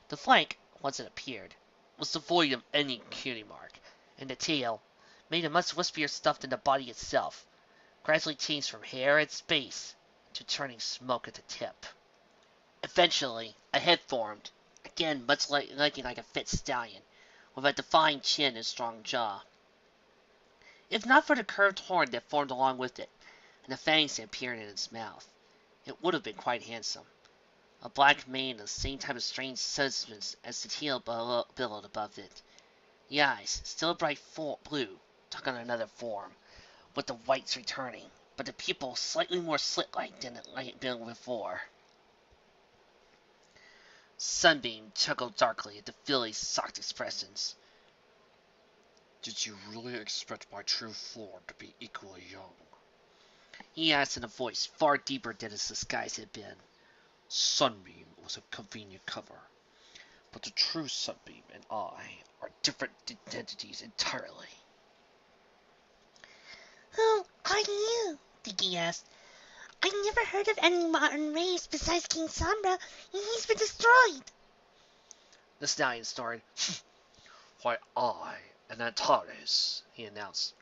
The flank, once it appeared, was devoid of any cutie mark, and the tail, made of much wispier stuff than the body itself, gradually changed from hair at its base to turning smoke at the tip. Eventually, a head formed, again much looking like a fit stallion, with a defined chin and strong jaw. If not for the curved horn that formed along with it, and the fangs that appeared in its mouth, it would have been quite handsome. A black mane of the same type of strange substance as the tail billowed above it. The eyes, still a bright blue, took on another form, with the whites returning, but the pupil slightly more slit-like than it had been before. Sunbeam chuckled darkly at the filly's shocked expressions. Did you really expect my true form to be equally young? He asked in a voice far deeper than his disguise had been. Sunbeam was a convenient cover, but the true Sunbeam and I are different entities entirely. Who are you? Dinky asked. I've never heard of any modern race besides King Sombra, and he's been destroyed. The stallion snorted. Why, I am Antares, he announced.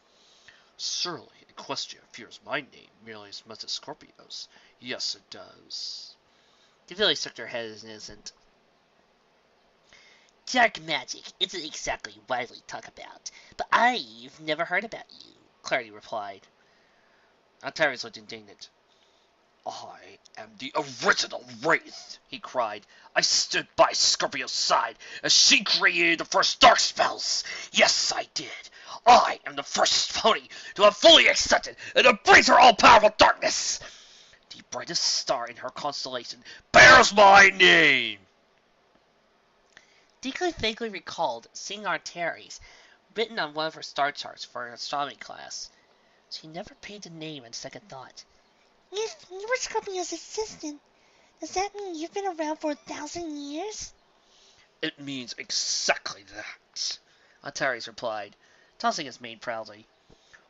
Surely Equestria fears my name merely as much as Scorpio's. Yes, it does. The filly shook her head as innocent. Dark magic isn't exactly widely talked about, but I've never heard about you, Clarity replied. Antares looked indignant. I am the original Wraith, he cried. I stood by Scorpio's side as she created the first dark spells. Yes, I did. I am the first pony to have fully accepted and embrace her all-powerful darkness. The brightest star in her constellation bears my name. Dinky vaguely recalled seeing Antares written on one of her star charts for an astronomy class. She never paid the name in second thought. If you were Scorpio's assistant, does that mean you've been around for 1,000 years? It means exactly that, Antares replied, tossing his mane proudly.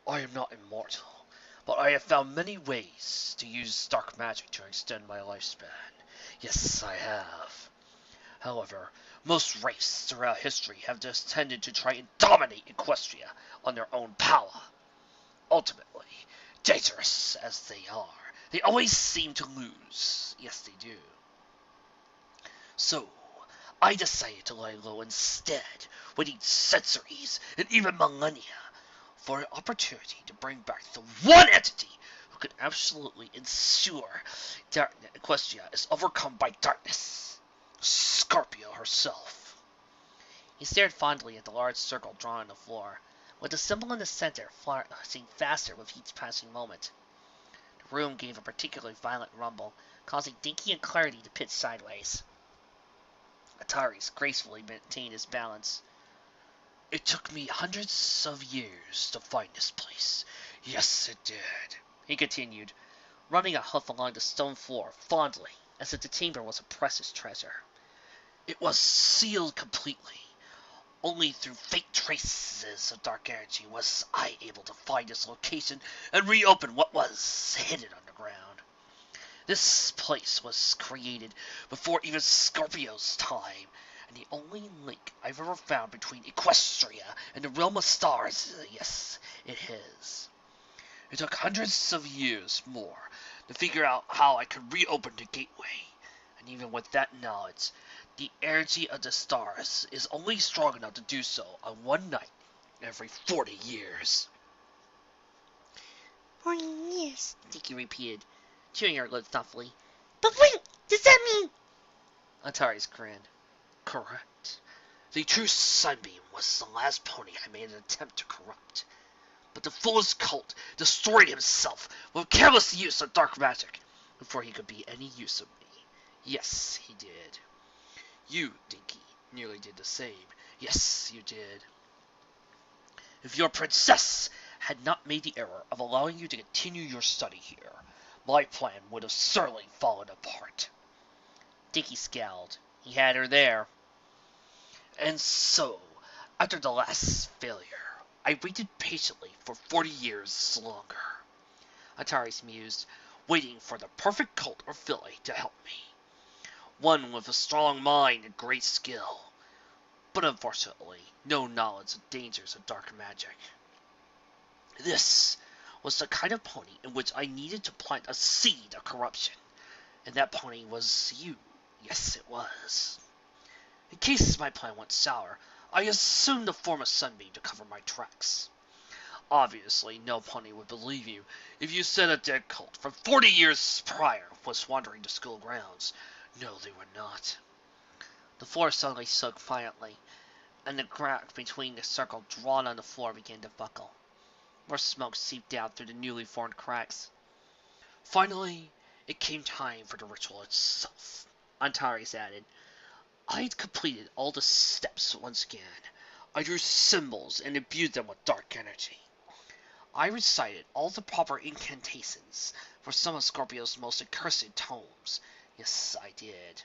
I am not immortal, but I have found many ways to use dark magic to extend my lifespan. Yes, I have. However, most races throughout history have just tended to try and dominate Equestria on their own power. Ultimately, dangerous as they are, They always seem to lose. Yes, they do. So, I decided to lie low instead, waiting centuries and even millennia for an opportunity to bring back the one entity who could absolutely ensure that Equestria is overcome by darkness. Scorpio herself. He stared fondly at the large circle drawn on the floor, with the symbol in the center flashing faster with each passing moment. The room gave a particularly violent rumble, causing Dinky and Clarity to pitch sideways. Ataris gracefully maintained his balance. It took me hundreds of years to find this place. Yes, it did, he continued, running a hoof along the stone floor fondly, as if the chamber was a precious treasure. It was sealed completely. Only through faint traces of dark energy was I able to find its location and reopen what was hidden underground. This place was created before even Scorpio's time, and the only link I've ever found between Equestria and the realm of stars, yes, it is. It took hundreds of years more to figure out how I could reopen the gateway, and even with that knowledge, the energy of the stars is only strong enough to do so on one night every 40 years. 40 years, Dinky repeated, chewing her lip thoughtfully. But wait, does that mean... Ataris grinned. Correct. The true Sunbeam was the last pony I made an attempt to corrupt. But the fool's cult destroyed himself with careless use of dark magic before he could be any use of me. Yes, he did. You, Dinky, nearly did the same. Yes, you did. If your princess had not made the error of allowing you to continue your study here, my plan would have certainly fallen apart. Dinky scowled. He had her there. And so, after the last failure, I waited patiently for 40 years longer. Ataris mused, waiting for the perfect cult or filly to help me. One with a strong mind and great skill, but unfortunately, no knowledge of dangers of dark magic. This was the kind of pony in which I needed to plant a seed of corruption, and that pony was you. Yes, it was. In case my plan went sour, I assumed the form of Sunbeam to cover my tracks. Obviously, no pony would believe you if you said a dead cult from 40 years prior was wandering the school grounds. No, they were not. The floor suddenly shook violently, and the crack between the circle drawn on the floor began to buckle. More smoke seeped out through the newly formed cracks. Finally, it came time for the ritual itself, Antares added. I had completed all the steps once again. I drew symbols and imbued them with dark energy. I recited all the proper incantations for some of Scorpio's most accursed tomes. Yes, I did.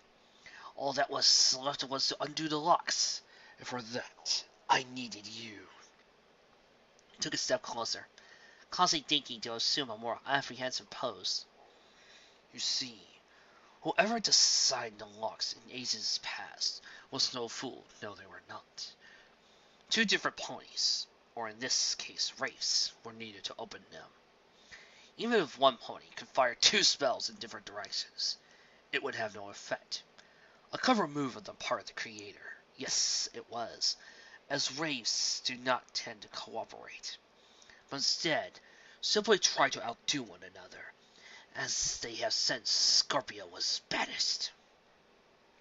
All that was left was to undo the locks, and for that, I needed you. He took a step closer, causing Dinky to assume a more apprehensive pose. You see, whoever designed the locks in ages past was no fool. No, they were not. 2 different ponies, or in this case, wraiths, were needed to open them. Even if one pony could fire 2 spells in different directions, it would have no effect. A clever move on the part of the creator. Yes, it was, as wraiths do not tend to cooperate, but instead simply try to outdo one another, as they have since Scorpio was banished.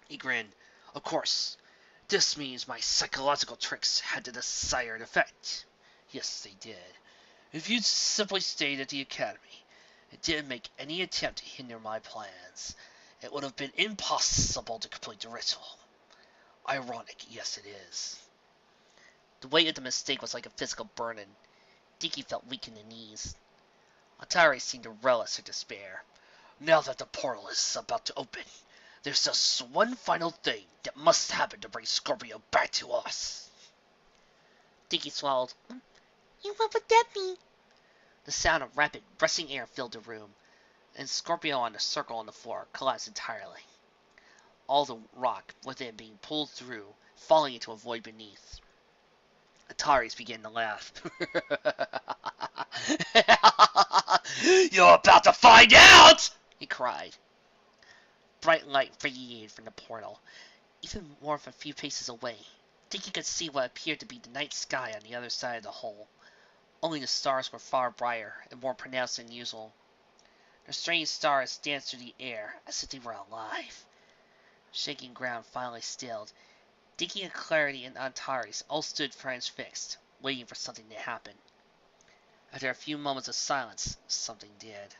He grinned. Of course, this means my psychological tricks had the desired effect. Yes, they did. If you'd simply stayed at the academy and didn't make any attempt to hinder my plans, it would have been impossible to complete the ritual. Ironic, yes it is. The weight of the mistake was like a physical burden. Dinky felt weak in the knees. Atari seemed to relish her despair. Now that the portal is about to open, there's just one final thing that must happen to bring Scorpio back to us. Dinky swallowed. And what would that be? The sound of rapid, rushing air filled the room, and Scorpio on the circle on the floor collapsed entirely. All the rock within being pulled through, falling into a void beneath. Ataris began to laugh. You're about to find out! He cried. Bright light radiated from the portal. Even more than a few paces away, Dinky could see what appeared to be the night sky on the other side of the hole. Only the stars were far brighter and more pronounced than usual. The strange stars danced through the air as if they were alive. Shaking ground finally stilled. Dinky and Clarity and Antares all stood transfixed, waiting for something to happen. After a few moments of silence, something did.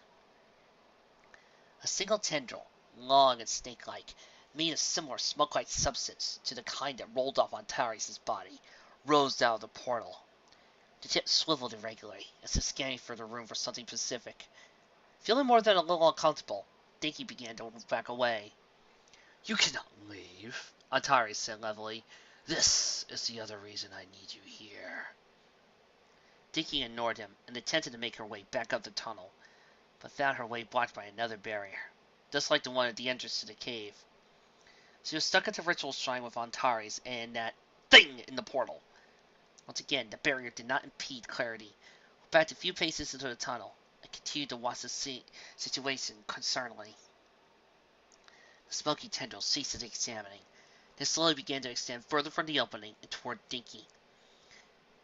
A single tendril, long and snake-like, made of similar smoke-like substance to the kind that rolled off Antares' body, rose out of the portal. The tip swiveled irregularly, as if scanning for the room for something specific. Feeling more than a little uncomfortable, Dinky began to back away. You cannot leave, Antares said levelly. This is the other reason I need you here. Dinky ignored him and attempted to make her way back up the tunnel, but found her way blocked by another barrier, just like the one at the entrance to the cave. She was stuck at the ritual shrine with Antares and that thing in the portal. Once again, the barrier did not impede Clarity, who backed a few paces into the tunnel and continued to watch the situation concernedly. The smoky tendril ceased its examining, then slowly began to extend further from the opening and toward Dinky.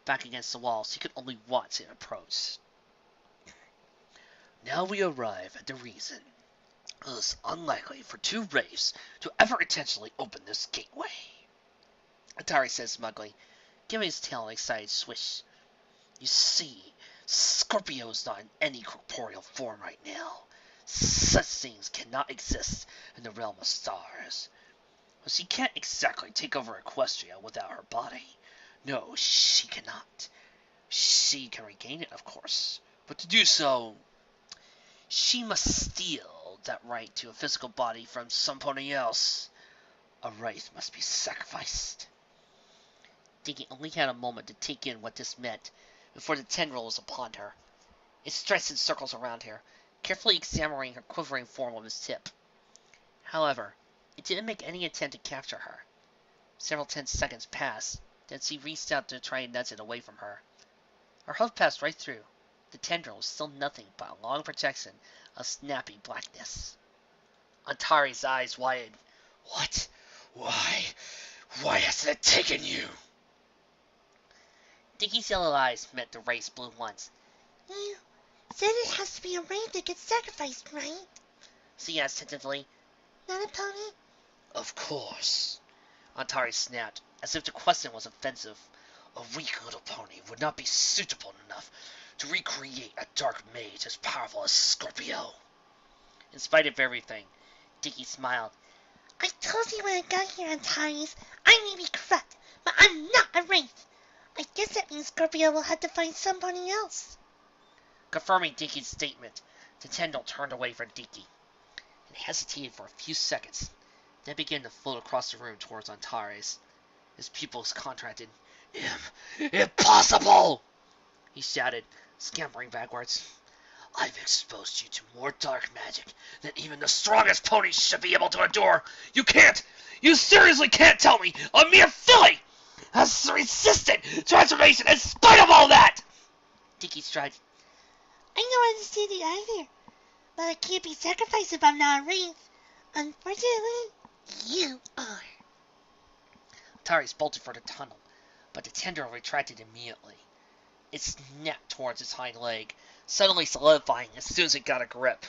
Back against the wall, she could only watch it approach. Now we arrive at the reason. It is unlikely for two wraiths to ever intentionally open this gateway, Antares said smugly, giving his tail an excited swish. You see, Scorpio's not in any corporeal form right now. Such things cannot exist in the realm of stars. But she can't exactly take over Equestria without her body. No, she cannot. She can regain it, of course, but to do so, she must steal that right to a physical body from somebody else. A wraith must be sacrificed. Dinky only had a moment to take in what this meant before the tendril was upon her. It stretched in circles around her, carefully examining her quivering form with its tip. However, it didn't make any attempt to capture her. Several tense seconds passed, then she reached out to try and nudge it away from her. Her hoof passed right through. The tendril was still nothing but a long projection of snappy blackness. Antares' eyes widened. What? Why? Why hasn't it taken you? Dinky's yellow eyes met the wraith's blue ones. You said it has to be a wraith that gets sacrificed, right? She asked tentatively. Not a pony? Of course, Antares snapped, as if the question was offensive. A weak little pony would not be suitable enough to recreate a dark mage as powerful as Scorpio. In spite of everything, Dinky smiled. I told you when I got here, Antares. I may be corrupt, but I'm not a wraith. I guess that means Scorpio will have to find somebody else. Confirming Dinky's statement, the tendril turned away from Dinky and hesitated for a few seconds, then began to float across the room towards Antares. His pupils contracted. Impossible! He shouted, scampering backwards. I've exposed you to more dark magic than even the strongest ponies should be able to endure. You seriously can't tell me a mere filly has resisted transformation in spite of all that! Dinky stride. I don't understand it either, but I can't be sacrificed if I'm not a wraith. Unfortunately, you are. Antares bolted for the tunnel, but the tendril retracted immediately. It snapped towards its hind leg, suddenly solidifying as soon as it got a grip.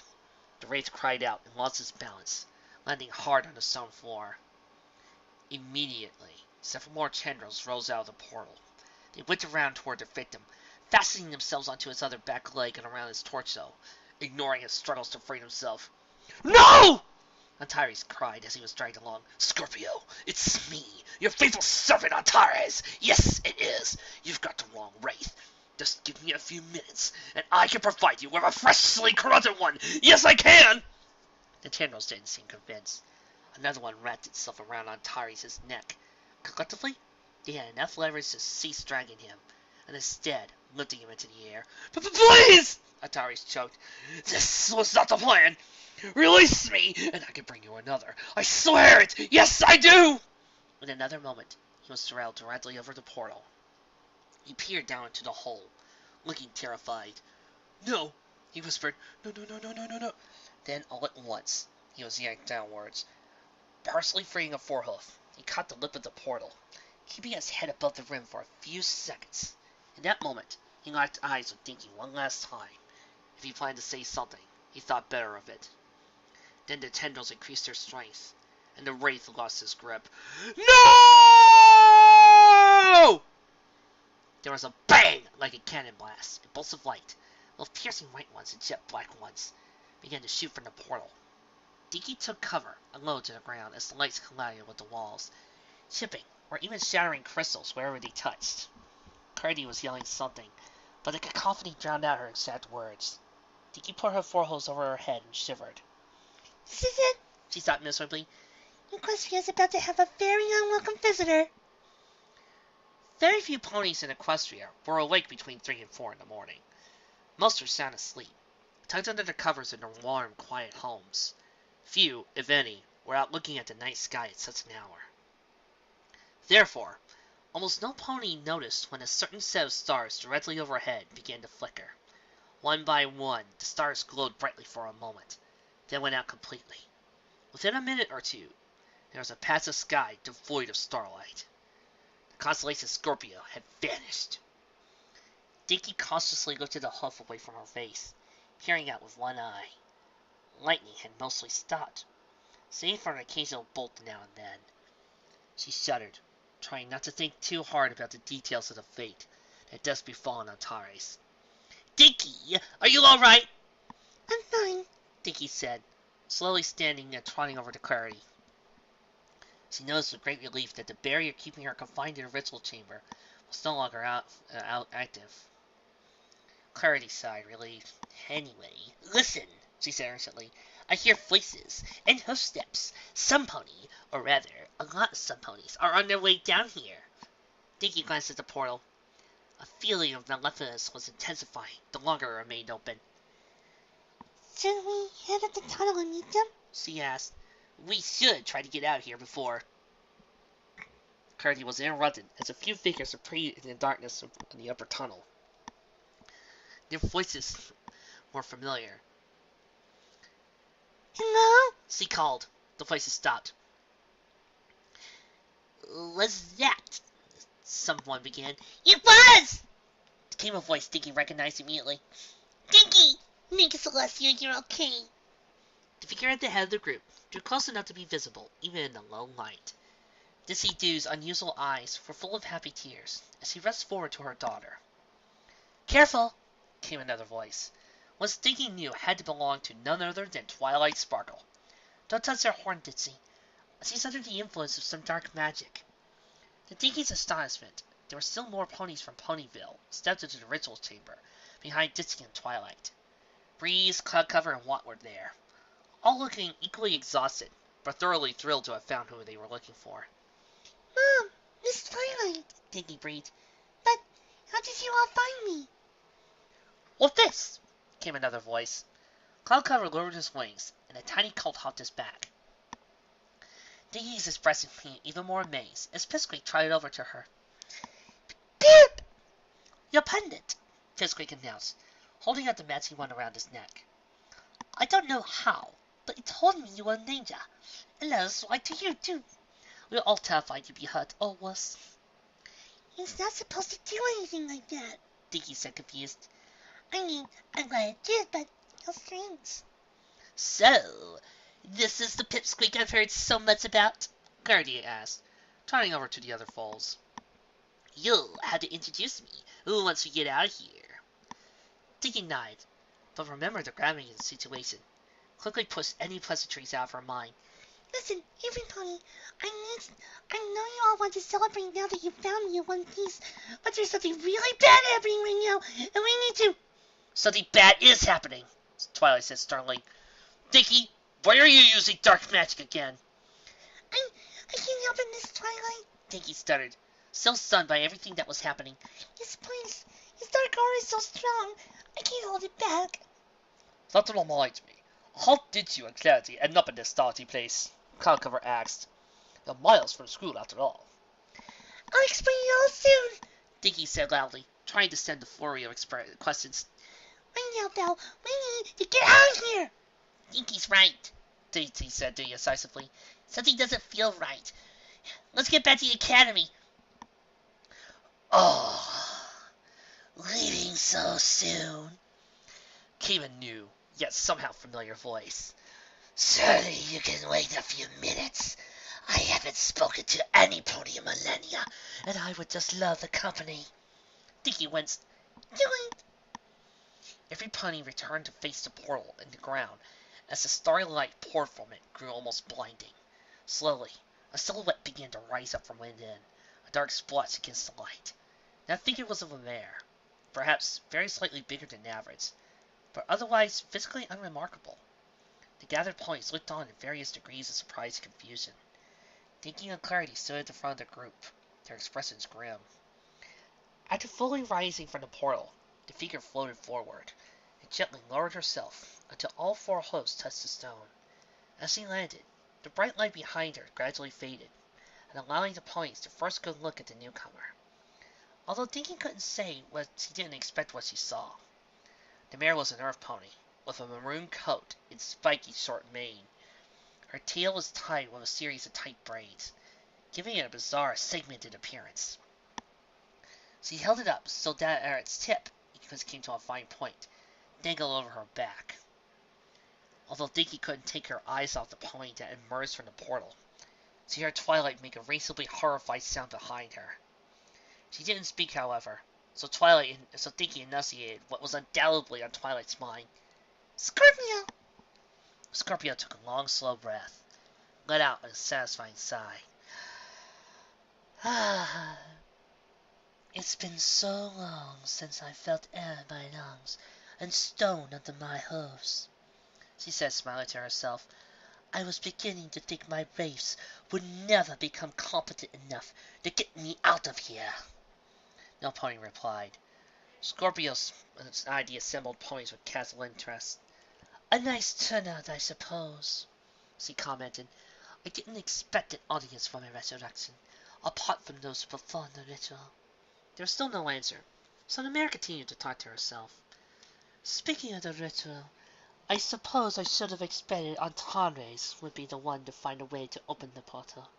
The wraith cried out and lost its balance, landing hard on the stone floor. Immediately, several more tendrils rose out of the portal. They whipped around toward their victim, fastening themselves onto his other back leg and around his torso, ignoring his struggles to free himself. No! Antares cried as he was dragged along. Scorpio, it's me, your faithful servant Antares. Yes, it is. You've got the wrong wraith. Just give me a few minutes, and I can provide you with a freshly corrupted one. Yes, I can! The tendrils didn't seem convinced. Another one wrapped itself around Antares' neck. Collectively, they had enough leverage to cease dragging him, and instead lifting him into the air. Please! Antares choked. This was not the plan. Release me, and I can bring you another. I swear it! Yes, I do! In another moment, he was surrounded directly over the portal. He peered down into the hole, looking terrified. No, He whispered, "No, no, no, no, no, no, no." Then, all at once, he was yanked downwards. Partially freeing a forehoof, he caught the lip of the portal, keeping his head above the rim for a few seconds. In that moment, he locked eyes with Dinky one last time. If he planned to say something, he thought better of it. Then the tendrils increased their strength, and the wraith lost his grip. No! There was a bang like a cannon blast. A bolts of light, both piercing white ones and jet black ones, began to shoot from the portal. Dinky took cover and low to the ground as the lights collided with the walls, chipping or even shattering crystals wherever they touched. Cardi was yelling something, but the cacophony drowned out her exact words. Dinky put her forepaws over her head and shivered. This is it, she thought miserably. Equestria is about to have a very unwelcome visitor. Very few ponies in Equestria were awake between 3 and 4 in the morning. Most were sound asleep, tucked under the covers in their warm, quiet homes. Few, if any, were out looking at the night sky at such an hour. Therefore, almost no pony noticed when a certain set of stars directly overhead began to flicker. One by one, the stars glowed brightly for a moment, then went out completely. Within a minute or two, there was a patch of sky devoid of starlight. The constellation Scorpio had vanished. Dinky cautiously lifted the hoof away from her face, peering out with one eye. Lightning had mostly stopped, save for an occasional bolt now and then. She shuddered, trying not to think too hard about the details of the fate that had just befallen Antares. "Dinky, are you all right?" I'm fine, Dinky said, slowly standing and trotting over to Clarity. She noticed with great relief that the barrier keeping her confined in the ritual chamber was no longer active. Clarity sighed, relieved. "Anyway, listen," she said earnestly. "I hear voices and hoof steps. Some pony, or rather, a lot of some ponies, are on their way down here." Dinky glanced at the portal. A feeling of malevolence was intensifying the longer it remained open. Should we head up the tunnel and meet them? She asked. "We should try to get out here before." Clarity was interrupted as a few figures appeared in the darkness of the upper tunnel. Their voices were familiar. Hello? She called. The voices stopped. "Was that?" someone began. It was! Came a voice Dinky recognized immediately. Dinky! Make Celestia, you're okay. The figure at the head of the group drew close enough to be visible, even in the low light. Dinky Doo's unusual eyes were full of happy tears as she rushed forward to her daughter. "Careful!" came another voice. One Dinky knew had to belong to none other than Twilight Sparkle. "Don't touch her horn, Ditzy. She's under the influence of some dark magic." To Dinky's astonishment, there were still more ponies from Ponyville stepped into the ritual chamber, behind Ditzy and Twilight. Breeze, Cloudcover, and Watt were there, all looking equally exhausted, but thoroughly thrilled to have found who they were looking for. Mom, Miss Twilight, Dinky breathed. But how did you all find me? "What's this?" came another voice. Cloudcover lowered his wings, and a tiny colt hopped his back. Dinky's expressing being even more amazed as Pipsqueak trotted over to her. Pip! "Your pendant," Pipsqueak announced, holding out the matching one around his neck. "I don't know how, but it told me you were in danger, and let us write to you, too. We were all terrified you'd be hurt, or worse." It's not supposed to do anything like that. Dinky said, confused. I mean, I'm glad it did, but how strange. "So, this is the Pipsqueak I've heard so much about?" Clarity asked, trotting over to the other foals. "You'll have to introduce me once we get out of here." Dinky nodded, but remembered the gravity of the situation. Quickly pushed any pleasantries out of her mind. Listen, everybody, I know you all want to celebrate now that you found me in one piece, but there's something really bad happening right now, and we need to... "Something bad is happening," Twilight said sternly. "Dinky, why are you using dark magic again?" I can't help it, Miss Twilight. Dinky stuttered, still stunned by everything that was happening. His dark aura is so strong, I can't hold it back. "That reminds me, how did you and Clarity end up in this starty place?" Cloudcover asked. "You're miles from school after all." I'll explain it all soon. Dinky said loudly, trying to stem the flurry of questions. Right now, Belle. We need to get out of here. Dinky's right, Dizzy said decisively. Something doesn't feel right. Let's get back to the academy. Oh, leaving so soon, came a new, yet somehow familiar voice. Surely you can wait a few minutes. I haven't spoken to any pony in millennia, and I would just love the company. Dinky winced. Do it. Every pony returned to face the portal in the ground as the starry light poured from it grew almost blinding. Slowly, a silhouette began to rise up from within, a dark splotch against the light. That figure was of a mare, perhaps very slightly bigger than average, but otherwise physically unremarkable. The gathered ponies looked on in various degrees of surprise and confusion. Dinky and Clarity stood at the front of the group, their expressions grim. After fully rising from the portal, the figure floated forward, and gently lowered herself until all four hoofs touched the stone. As she landed, the bright light behind her gradually faded, and allowing the ponies to first good look at the newcomer. Although Dinky couldn't say what she didn't expect what she saw. The mare was an earth pony, with a maroon coat and spiky short mane. Her tail was tied with a series of tight braids, giving it a bizarre, segmented appearance. She held it up so that at its tip, because it came to a fine point, dangled over her back. Although Dinky couldn't take her eyes off the pony that emerged from the portal, she heard Twilight make a reasonably horrified sound behind her. She didn't speak, however, so Dinky enunciated what was undoubtedly on Twilight's mind. Scorpio. Scorpio took a long, slow breath, let out a satisfying sigh. Ah, it's been so long since I felt air in my lungs and stone under my hoofs, she said, smiling to herself. I was beginning to think my wraiths would never become competent enough to get me out of here. No pony replied. Scorpio's eyed the assembled ponies with casual interest. A nice turnout, I suppose, she commented. I didn't expect an audience for my resurrection, apart from those who performed the ritual. There was still no answer, so the mare continued to talk to herself. Speaking of the ritual, I suppose I should have expected Antares would be the one to find a way to open the portal.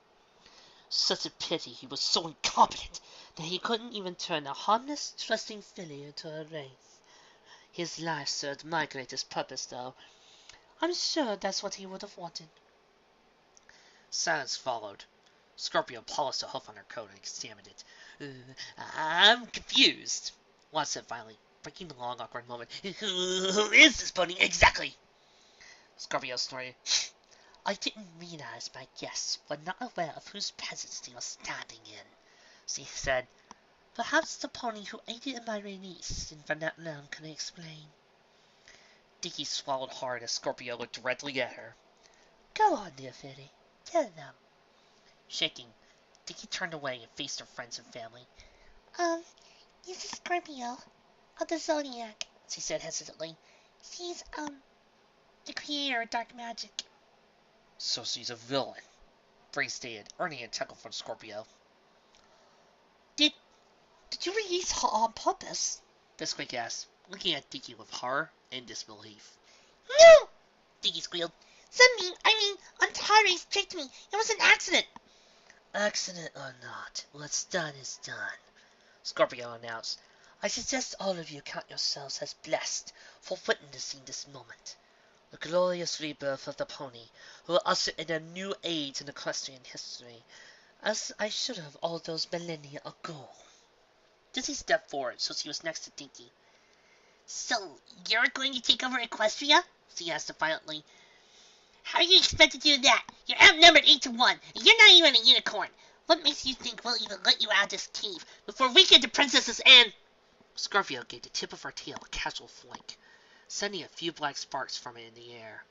Such a pity he was so incompetent that he couldn't even turn a harmless, trusting filly into a wraith. His life served my greatest purpose, though. I'm sure that's what he would have wanted. Silence followed. Scorpio polished a hoof on her coat and examined it. I'm confused, Juan said finally, breaking the long, awkward moment. Who is this pony exactly? Scorpio snorted. I didn't realize my guests were not aware of whose presence they were standing in, she said. Perhaps the pony who aided in my release from that realm can explain. Dinky swallowed hard as Scorpio looked directly at her. Go on, dear filly. Tell them. Shaking, Dinky turned away and faced her friends and family. This is Scorpio of the Zodiac, she said hesitantly. She's, the creator of dark magic. So she's a villain, Bree stated, earning a chuckle from Scorpio. Did you release her on purpose? Bisquick asked, looking at Dinky with horror and disbelief. No! Dinky squealed. Antares tricked me. It was an accident. Accident or not, what's done is done, Scorpio announced. I suggest all of you count yourselves as blessed for witnessing this moment. The glorious rebirth of the pony will usher in a new age in equestrian history, as I should have all those millennia ago. Dizzy stepped forward so she was next to Dinky. So, you're going to take over Equestria? She asked defiantly. How do you expect to do that? You're outnumbered 8 to 1, and you're not even a unicorn. What makes you think we'll even let you out of this cave before we get the princesses and... Scorpio gave the tip of her tail a casual flick, sending a few black sparks from it in the air.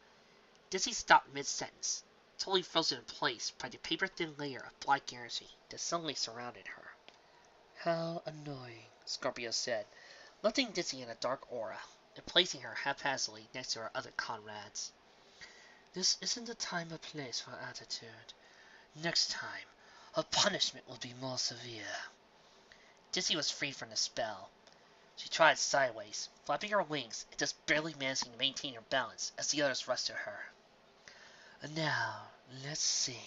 Dizzy stopped mid-sentence, totally frozen in place by the paper-thin layer of black energy that suddenly surrounded her. How annoying, Scorpio said, lifting Dizzy in a dark aura and placing her haphazardly next to her other comrades. This isn't the time or place for attitude. Next time, her punishment will be more severe. Dizzy was free from the spell. She tried sideways, flapping her wings and just barely managing to maintain her balance as the others rushed to her. And now, let's see,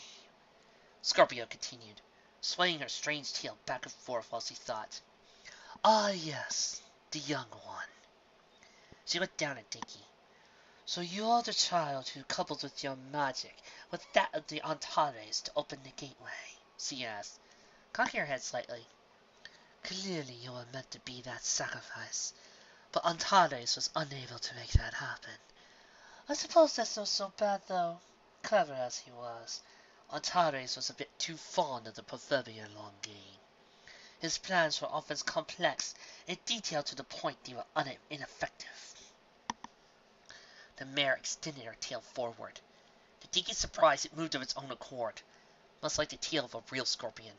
Scorpio continued, swaying her strange tail back and forth while she thought. Ah, yes, the young one. She looked down at Dinky. So you're the child who coupled with your magic with that of the Antares to open the gateway, she asked, cocking her head slightly. Clearly you were meant to be that sacrifice, but Antares was unable to make that happen. I suppose that's not so bad, though. Clever as he was, Antares was a bit too fond of the proverbial long game. His plans were often complex and detailed to the point they were ineffective. The mare extended her tail forward. To Dinky's surprise, it moved of its own accord, much like the tail of a real scorpion.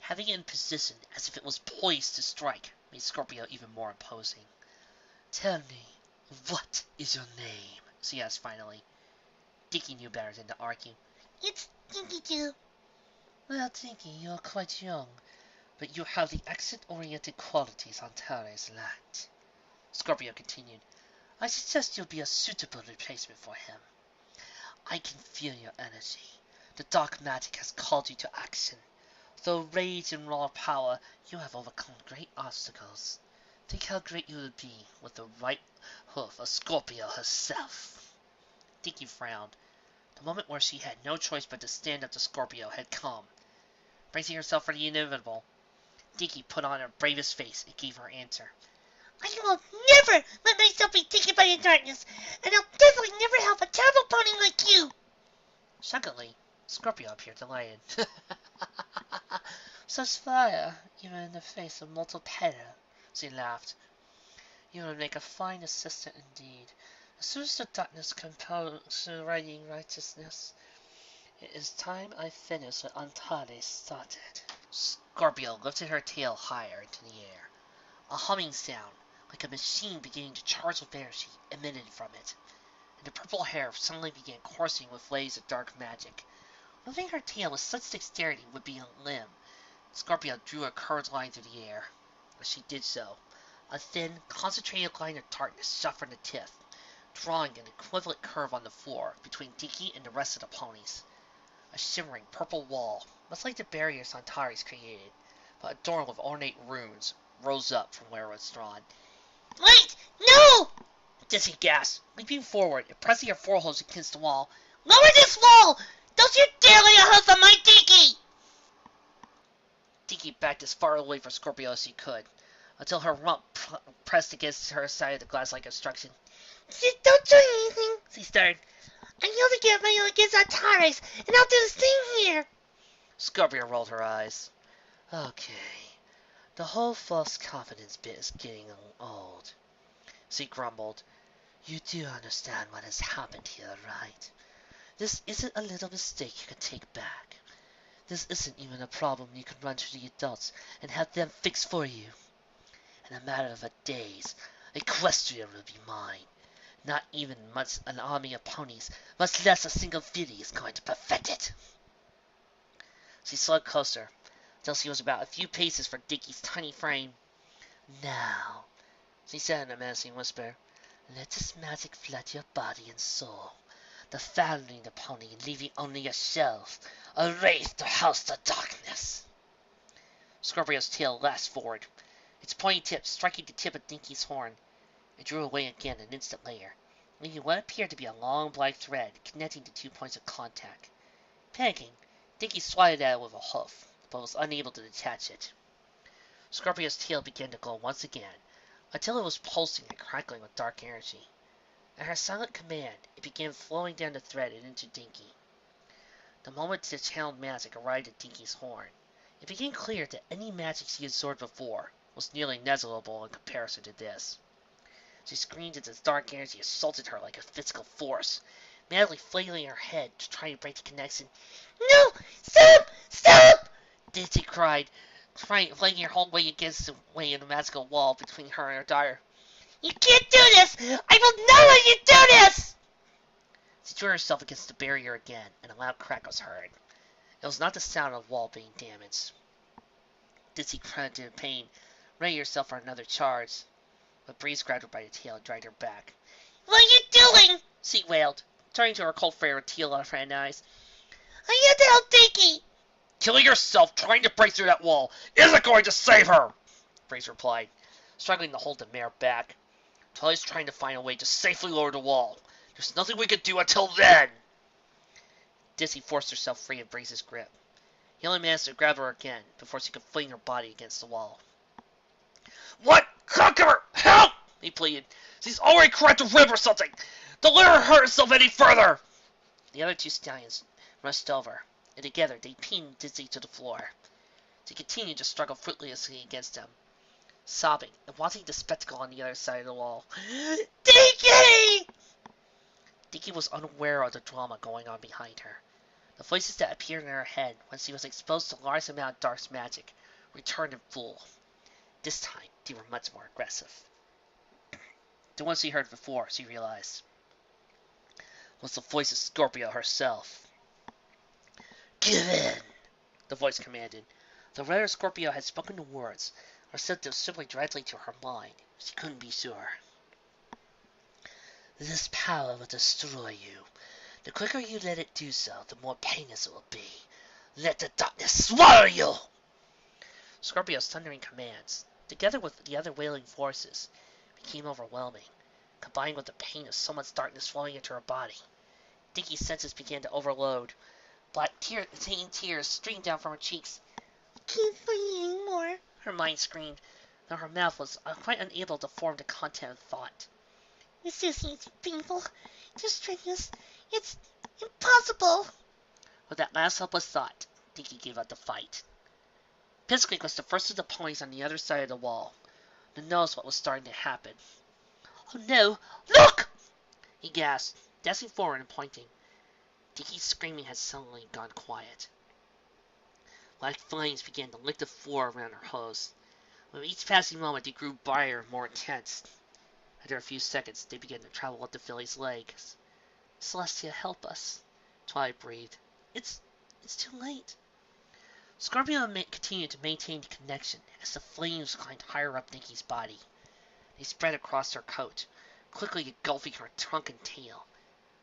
Having it in position as if it was poised to strike made Scorpio even more imposing. Tell me, what is your name? She asked finally. Dinky knew better than to argue. It's Dinky Doo. Well, Dinky, you are quite young, but you have the exit-oriented qualities Antares lacked. Scorpio continued. I suggest you'll be a suitable replacement for him. I can feel your energy. The dark magic has called you to action. Though rage and raw power, you have overcome great obstacles. Think how great you would be with the right hoof of Scorpio herself. Dinky frowned. The moment where she had no choice but to stand up to Scorpio had come. Bracing herself for the inevitable, Dinky put on her bravest face and gave her answer. I will never let myself be taken by the darkness, and I'll definitely never help a terrible pony like you. Shockingly, Scorpio appeared delighted. Such fire, even in the face of mortal peril, she laughed. You will make a fine assistant indeed. As soon as the darkness compels to writing righteousness, it is time I finish what Antares started. Scorpio lifted her tail higher into the air. A humming sound, like a machine beginning to charge with energy, emitted from it, and the purple hair suddenly began coursing with waves of dark magic. Moving her tail with such dexterity would be a limb, Scorpio drew a curved line through the air. As she did so, a thin, concentrated line of darkness shot from the tip, drawing an equivalent curve on the floor between Dinky and the rest of the ponies. A shimmering purple wall, much like the barriers Antares created, but adorned with ornate runes, rose up from where it was drawn. Wait! No! Dizzy gasped, leaping forward and pressing her forehead against the wall. Lower this wall! Don't you dare lay a hoof on my Dinky! Dinky backed as far away from Scorpio as she could, until her rump pressed against her side of the glass-like obstruction. Don't do anything, she stuttered. I yelled to get my own against Antares, and I'll do the same here. Scorpio rolled her eyes. Okay, the whole false confidence bit is getting old. She grumbled. You do understand what has happened here, right? This isn't a little mistake you can take back. This isn't even a problem you can run to the adults and have them fix for you. In a matter of days, Equestria will be mine. Not even much an army of ponies, much less a single filly is going to perfect it. She slid closer, till she was about a few paces from Dinky's tiny frame. Now, she said in a menacing whisper, let this magic flood your body and soul, defiling the pony and leaving only a shell, a wraith to house the darkness. Scorpio's tail lashed forward, its pointy tip striking the tip of Dinky's horn. It drew away again an instant later, leaving what appeared to be a long black thread connecting the 2 points of contact. Panicking, Dinky swatted at it with a hoof, but was unable to detach it. Scorpio's tail began to glow once again, until it was pulsing and crackling with dark energy. At her silent command, it began flowing down the thread and into Dinky. The moment the channeled magic arrived at Dinky's horn, it became clear that any magic she absorbed before was nearly negligible in comparison to this. She screamed as the dark energy assaulted her like a physical force, madly flailing her head to try to break the connection. No! Stop! Stop! Dinky cried, flinging her whole weight against the way in the magical wall between her and her daughter. You can't do this! I will not let you do this! She threw herself against the barrier again, and a loud crack was heard. It was not the sound of the wall being damaged. Dinky cried in pain, Ready yourself for another charge. But Breeze grabbed her by the tail and dragged her back. What are you doing? She wailed, turning to her cold fire with teal out of her eyes. I had to help Dinky. Killing yourself trying to break through that wall isn't going to save her, Breeze replied, struggling to hold the mare back. Tully's trying to find a way to safely lower the wall. There's nothing we can do until then. Dizzy forced herself free of Breeze's grip. He only managed to grab her again before she could fling her body against the wall. What? Conqueror, help! He pleaded. She's already cracked a rib or something. Don't let her hurt herself any further. The other two stallions rushed over, and together they pinned Dizzy to the floor. She continued to struggle fruitlessly against them, sobbing and watching the spectacle on the other side of the wall. Dinky! Dinky was unaware of the drama going on behind her. The voices that appeared in her head when she was exposed to a large amount of dark magic returned in full. This time, they were much more aggressive. The ones she heard before, she realized, was the voice of Scorpio herself. Give in, the voice commanded. Though whether Scorpio had spoken the words, or said them simply directly to her mind, she couldn't be sure. This power will destroy you. The quicker you let it do so, the more painless it will be. Let the darkness swallow you! Scorpio's thundering commands, together with the other wailing forces, became overwhelming, combined with the pain of so much darkness flowing into her body. Dinky's senses began to overload. Black tears streamed down from her cheeks. I can't fight anymore, her mind screamed, though her mouth was quite unable to form the content of thought. This isn't painful. It's strenuous. It's impossible. With that last helpless thought, Dinky gave up the fight. Pipsqueak was the first of the ponies on the other side of the wall, to notice what was starting to happen. Oh no! Look! He gasped, dashing forward and pointing. Dinky's screaming had suddenly gone quiet. Black flames began to lick the floor around her hose. With each passing moment, they grew brighter and more intense. After a few seconds, they began to travel up the filly's legs. Celestia, help us, Twilight breathed. It's too late. Scorpio continued to maintain the connection as the flames climbed higher up Dinky's body. They spread across her coat, quickly engulfing her trunk and tail.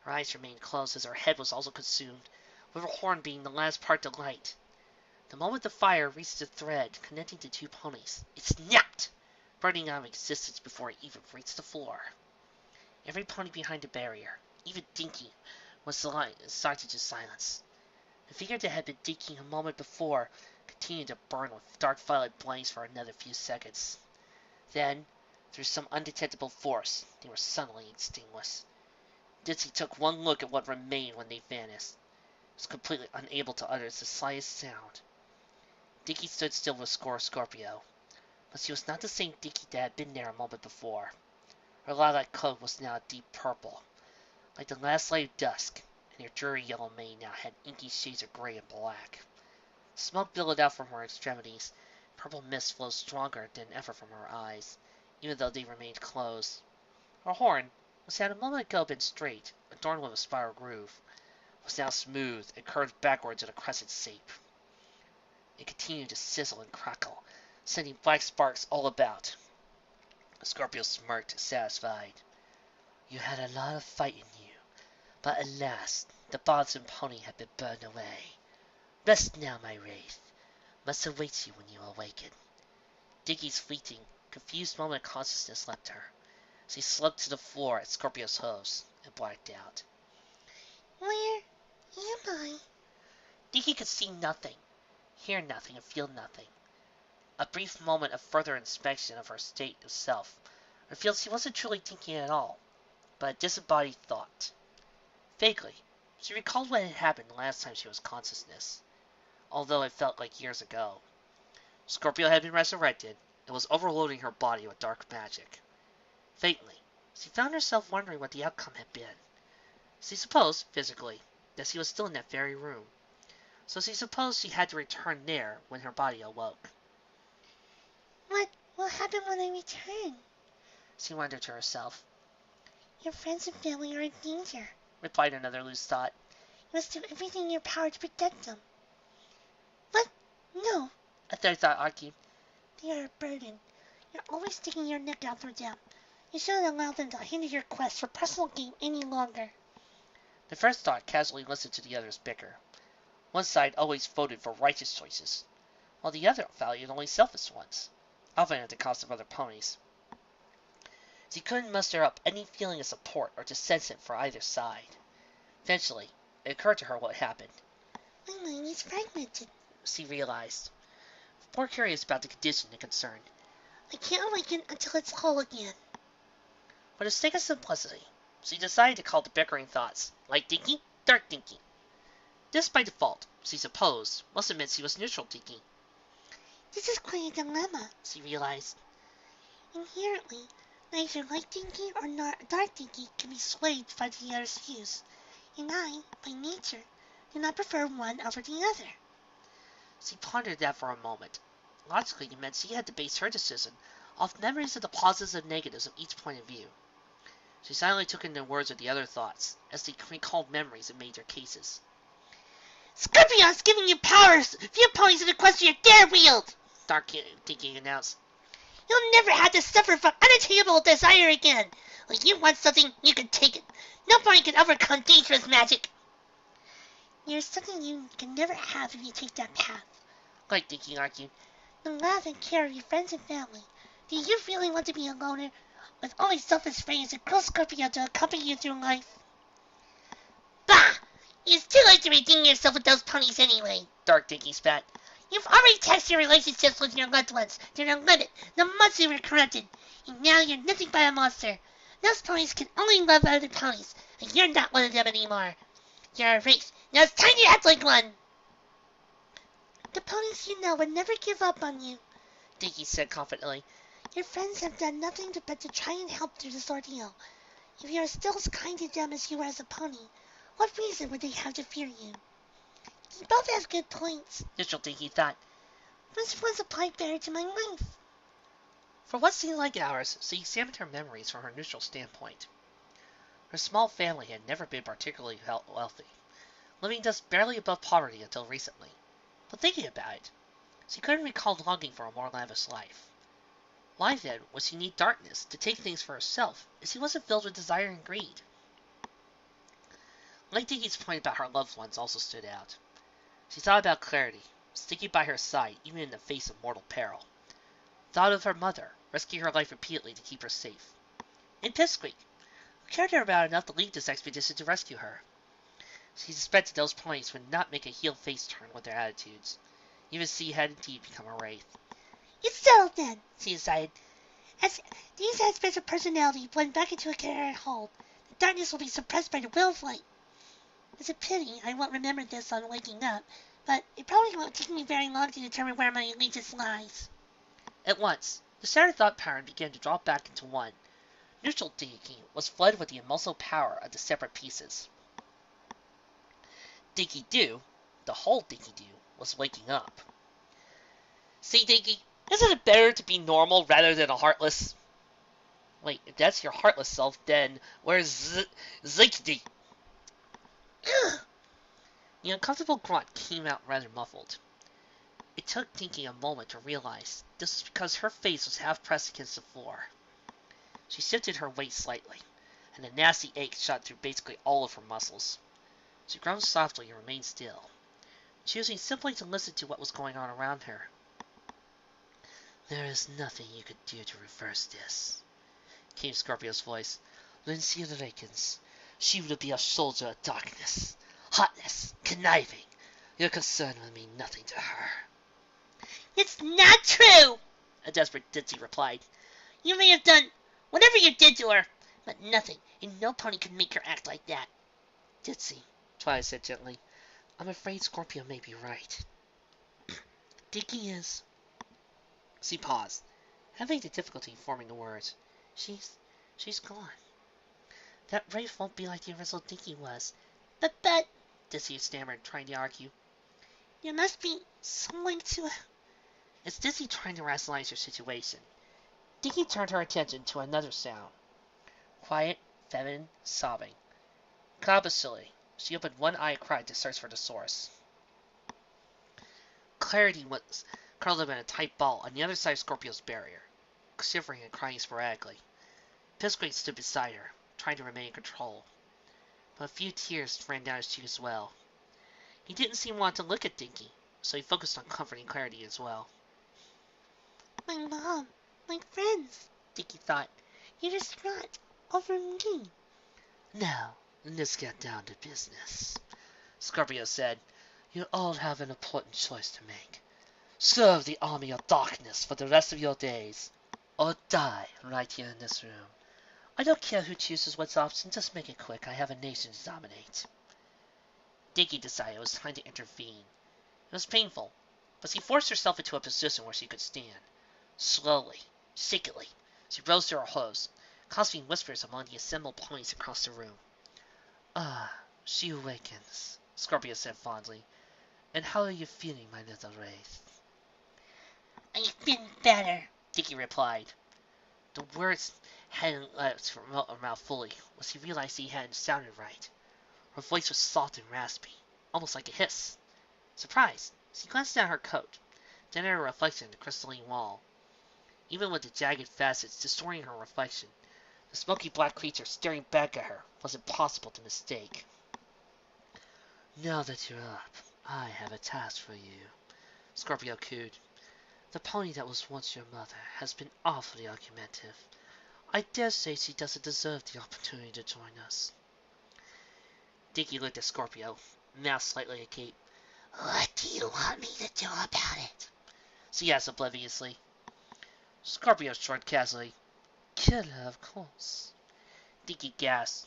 Her eyes remained closed as her head was also consumed, with her horn being the last part to light. The moment the fire reached the thread connecting the two ponies, it snapped, burning out of existence before it even reached the floor. Every pony behind the barrier, even Dinky, was started to silence. The figure that had been Dinky a moment before continued to burn with dark violet flames for another few seconds. Then, through some undetectable force, they were suddenly extinguished. Ditsy took one look at what remained when they vanished. He was completely unable to utter the slightest sound. Dinky stood still with Scorpio, but she was not the same Dinky that had been there a moment before. Her lilac coat was now a deep purple, like the last light of dusk, and her dreary yellow mane now had inky shades of gray and black. Smoke billowed out from her extremities. Purple mist flowed stronger than ever from her eyes, even though they remained closed. Her horn, which had a moment ago been straight, adorned with a spiral groove, was now smooth and curved backwards in a crescent shape. It continued to sizzle and crackle, sending black sparks all about. Scorpio smirked, satisfied. You had a lot of fight in you, but alas, the bothersome pony had been burned away. Rest now, my wraith. Must await you when you awaken. Dinky's fleeting, confused moment of consciousness left her. She slumped to the floor at Scorpio's hose and blacked out. Where am I? Dinky could see nothing, hear nothing, and feel nothing. A brief moment of further inspection of her state of self revealed she wasn't truly thinking at all, but a disembodied thought. Vaguely, she recalled what had happened the last time she was consciousness, although it felt like years ago. Scorpio had been resurrected and was overloading her body with dark magic. Faintly, she found herself wondering what the outcome had been. She supposed, physically, that she was still in that very room, so she supposed she had to return there when her body awoke. What will happen when I return? She wondered to herself. Your friends and family are in danger, Replied another loose thought. You must do everything in your power to protect them. But no, A third thought argued. they are a burden. You're always sticking your neck out for them. You shouldn't allow them to hinder your quest for personal gain any longer. The first thought casually listened to the others bicker. One side always voted for righteous choices, while the other valued only selfish ones, often at the cost of other ponies. She couldn't muster up any feeling of support or dissent for either side. Eventually, it occurred to her what happened. My mind is fragmented. She realized, more curious about the condition and concern. I can't awaken until it's whole again. For the sake of simplicity, she decided to call the bickering thoughts Light Dinky, Dark Dinky. This, by default, she supposed, must have meant she was neutral Dinky. This is quite a dilemma, She realized. Inherently, neither Light Dinky or Dark Dinky can be swayed by the other's views, and I, by nature, do not prefer one over the other. She pondered that for a moment. Logically, it meant she had to base her decision off memories of the positives and negatives of each point of view. She silently took in the words of the other thoughts, as they recalled memories and made their cases. Scorpion's giving you powers few ponies in Equestria dare wield! Dark Dinky announced. You'll never have to suffer from unattainable desire again. When you want something, you can take it. No pony can overcome dangerous magic. There's something you can never have if you take that path. Light Dinky argued. The love and care of your friends and family. Do you really want to be a loner with only selfish friends and cruel Scorpio to accompany you through life? Bah! It's too late to redeem yourself with those ponies anyway. Dark Dinky spat. You've already taxed your relationships with your loved ones to their limit the months you were corrupted, and now you're nothing but a monster. Those ponies can only love other ponies, and you're not one of them anymore. You're a wraith. Now it's time to act like one. The ponies you know would never give up on you, Dinky said confidently. Your friends have done nothing but to try and help through this ordeal. If you are still as kind to them as you were as a pony, what reason would they have to fear you? You both have good points. Neutral Dinky thought. Which ones apply better to my life? For what seemed like hours, she examined her memories from her neutral standpoint. Her small family had never been particularly wealthy, living just barely above poverty until recently. But thinking about it, she couldn't recall longing for a more lavish life. Why then would she need darkness to take things for herself if she wasn't filled with desire and greed? Light Dinky's point about her loved ones also stood out. She thought about Clarity, sticking by her side even in the face of mortal peril. Thought of her mother, risking her life repeatedly to keep her safe. And Pipsqueak, who cared about enough to lead this expedition to rescue her. She suspected those ponies would not make a heel-face turn with their attitudes, even if she had indeed become a wraith. It's settled then, She decided. As these aspects of personality blend back into a coherent whole, the darkness will be suppressed by the will of light. It's a pity I won't remember this on waking up, but it probably won't take me very long to determine where my allegiance lies. At once, the shattered thought pattern began to drop back into one. Neutral Dinky was flooded with the impulsive power of the separate pieces. Dinky Doo, the whole Dinky Doo, was waking up. See, Dinky, isn't it better to be normal rather than a heartless? Wait, if that's your heartless self, then where's Zinky? The uncomfortable grunt came out rather muffled. It took Dinky a moment to realize this was because her face was half pressed against the floor. She shifted her weight slightly, and a nasty ache shot through basically all of her muscles. She groaned softly and remained still, choosing simply to listen to what was going on around her. There is nothing you could do to reverse this, came Scorpio's voice. When she awakens, she will be a soldier of darkness, hotness, conniving. Your concern will mean nothing to her. It's not true, A desperate Ditzy replied. You may have done whatever you did to her, but nothing, and no pony could make her act like that. Ditzy, Twilight said gently, I'm afraid Scorpio may be right. Dinky is... She paused, having the difficulty forming the words. She's gone. That wraith won't be like the original Dinky was. But, Ditzy stammered, trying to argue. There must be someone to... It's Ditzy trying to rationalize her situation. Dinky turned her attention to another sound. Quiet, feminine, sobbing. Cabacilly. She opened one eye and cried to search for the source. Clarity was curled up in a tight ball on the other side of Scorpio's barrier. shivering and crying sporadically. Pipsqueak stood beside her, trying to remain in control, but a few tears ran down his cheek as well. He didn't seem to want to look at Dinky, so he focused on comforting Clarity as well. My mom, my friends, Dinky thought. You're distraught over me. Now, let's get down to business, Scorpio said. You all have an important choice to make. Serve the army of darkness for the rest of your days, or die right here in this room. I don't care who chooses what's option, just make it quick. I have a nation to dominate. Dinky decided it was time to intervene. It was painful, but she forced herself into a position where she could stand. Slowly, shakily, she rose to her hose, causing whispers among the assembled ponies across the room. Ah, she awakens, Scorpio said fondly. And how are you feeling, my little wraith? I've been better, Dinky replied. The words hadn't left her mouth fully when she realized he hadn't sounded right. Her voice was soft and raspy, almost like a hiss. Surprised, she glanced down her coat, then at her reflection in the crystalline wall. Even with the jagged facets distorting her reflection, the smoky black creature staring back at her was impossible to mistake. Now that you're up, I have a task for you, Scorpio cooed. The pony that was once your mother has been awfully argumentative. I dare say she doesn't deserve the opportunity to join us. Dinky looked at Scorpio, mouth slightly agape. What do you want me to do about it? She asked obliviously. Scorpio shrugged casually. Kill her, of course. Dinky gasped.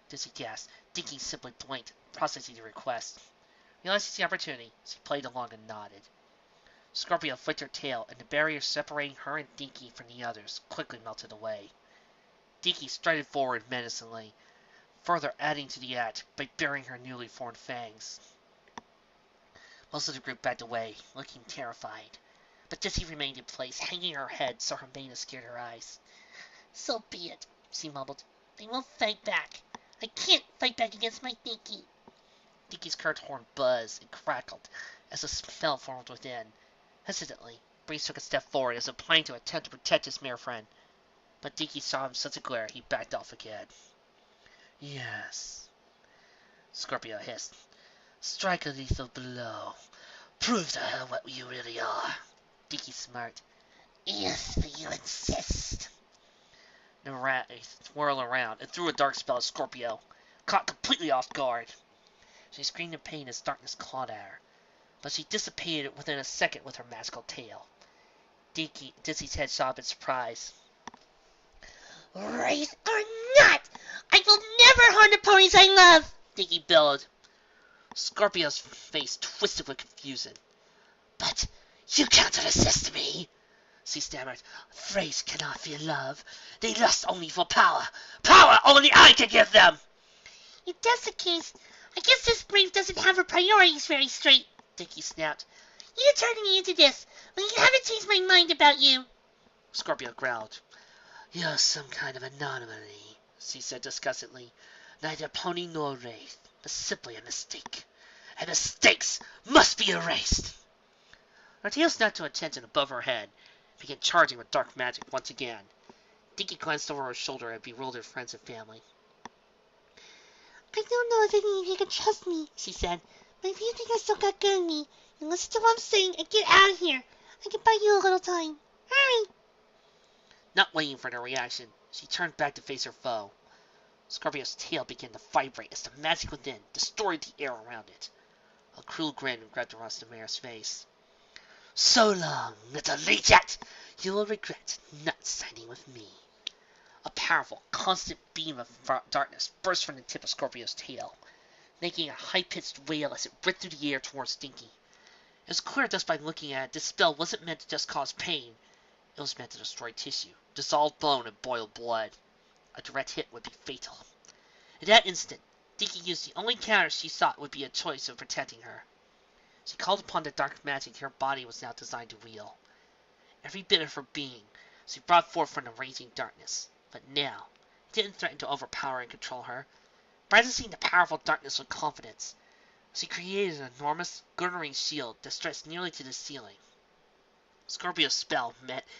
Dinky simply blinked, processing the request. Realizing the opportunity, she played along and nodded. Scorpio flicked her tail, and the barrier separating her and Dinky from the others quickly melted away. Dinky strided forward menacingly, further adding to the act by baring her newly formed fangs. Most of the group backed away, looking terrified, but Dizzy remained in place, hanging her head so her mane scared her eyes. So be it, she mumbled. I won't fight back. I can't fight back against my Dinky. Dinky's curved horn buzzed and crackled as a spell formed within. Hesitantly, Breeze took a step forward as if planning to attempt to protect his mare friend, but Dinky saw him such a glare he backed off again. Yes, Scorpio hissed. Strike a lethal blow. Prove to her what you really are. Dinky smirked. Yes, but you insist. The rat whirled around and threw a dark spell at Scorpio, caught completely off guard. She screamed in pain as darkness clawed at her, but she dissipated within a second with her magical tail. Dizzy's head shot up in surprise. Wraith or not, I will never harm the ponies I love, Dinky bellowed. Scorpio's face twisted with confusion. But you can't resist me, she stammered. Wraiths cannot feel love. They lust only for power. Power only I can give them! If that's the case, I guess this brave doesn't have her priorities very straight, Dinky snapped. You're turning me into this when you haven't changed my mind about you. Scorpio growled. You're some kind of anomaly, she said disgustedly. Neither pony nor wraith, but simply a mistake. And mistakes must be erased. Her tail snapped to attention above her head and began charging with dark magic once again. Dinky glanced over her shoulder at bewildered friends and family. I don't know if any of you can trust me, she said, but if you think I still got good in me, and listen to what I'm saying and get out of here, I can buy you a little time. Hurry! Not waiting for their reaction, she turned back to face her foe. Scorpio's tail began to vibrate as the magic within destroyed the air around it. A cruel grin grabbed across the mare's face. So long, little leechette! You will regret not siding with me. A powerful, constant beam of darkness burst from the tip of Scorpio's tail, making a high-pitched wail as it ripped through the air towards Dinky. It was clear just by looking at it, this spell wasn't meant to just cause pain. It was meant to destroy tissue, dissolve bone, and boil blood. A direct hit would be fatal. In that instant, Dinky used the only counter she thought would be a choice of protecting her. She called upon the dark magic her body was now designed to wield. Every bit of her being she brought forth from the raging darkness, but now it didn't threaten to overpower and control her. Balancing the powerful darkness with confidence, she created an enormous, glittering shield that stretched nearly to the ceiling. Scorpio's spell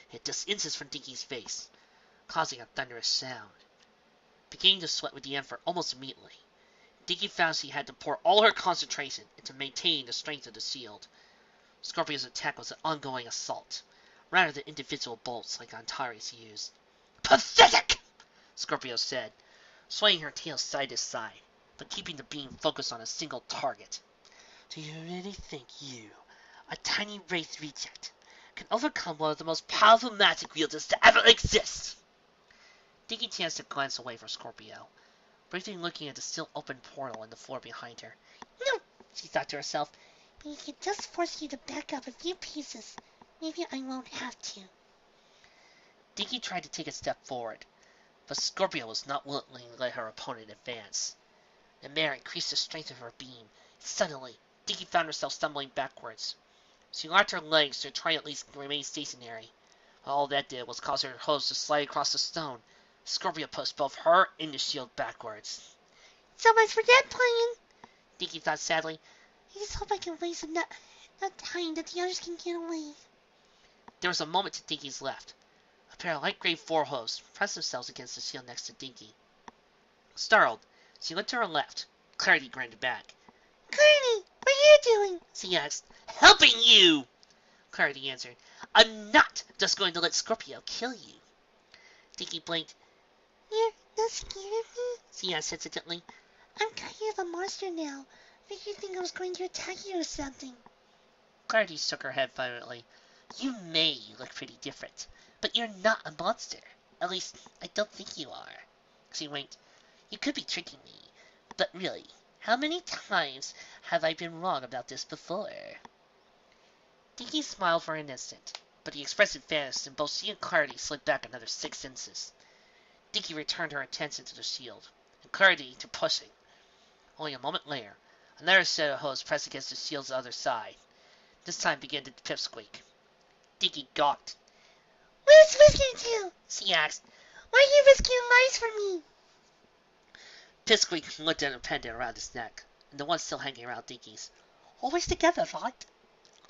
hit just inches from Dinky's face, causing a thunderous sound. Beginning to sweat with the Emperor almost immediately, Dinky found she had to pour all her concentration into maintaining the strength of the shield. Scorpio's attack was an ongoing assault, rather than individual bolts like Antares used. "Pathetic!" Scorpio said, swaying her tail side to side, but keeping the beam focused on a single target. "Do you really think you, a tiny wraith reject, can overcome one of the most powerful magic wielders to ever exist?" Dinky chanced to glance away from Scorpio, briefly looking at the still open portal in the floor behind her. No, she thought to herself, but if it just force you to back up a few pieces, maybe I won't have to. Dinky tried to take a step forward, but Scorpio was not willing to let her opponent advance. The mare increased the strength of her beam, and suddenly, Dinky found herself stumbling backwards. She locked her legs to try at least remain stationary. All that did was cause her hose to slide across the stone. Scorpio pushed both her and the shield backwards. So much for that plan, Dinky thought sadly. I just hope I can waste enough time that the others can get away. There was a moment to Dinky's left. A pair of light gray forehoofs pressed themselves against the shield next to Dinky. Startled, she looked to her left. Clarity grinned back. Clarity, what are you doing? She asked. "Helping you!" Clarity answered. "I'm not just going to let Scorpio kill you." Dinky blinked. You're not scared of me? She asked hesitantly. I'm kind of a monster now. Made you think I was going to attack you or something. Clarity shook her head violently. "You may look pretty different, but you're not a monster. At least, I don't think you are." She winked. "You could be tricking me, but really, how many times have I been wrong about this before?" Dinky smiled for an instant, but the expression vanished and both she and Clarity slid back another 6 inches. Dinky returned her attention to the shield, and Clarity to pushing. Only a moment later, another set of hose pressed against the shield's other side. This time began to pipsqueak. Dinky gawked. Where's Whiskey to? She asked. Why are you risking lives for me? Pipsqueak looked at a pendant around his neck, and the one still hanging around Dinky's. "Always together, right?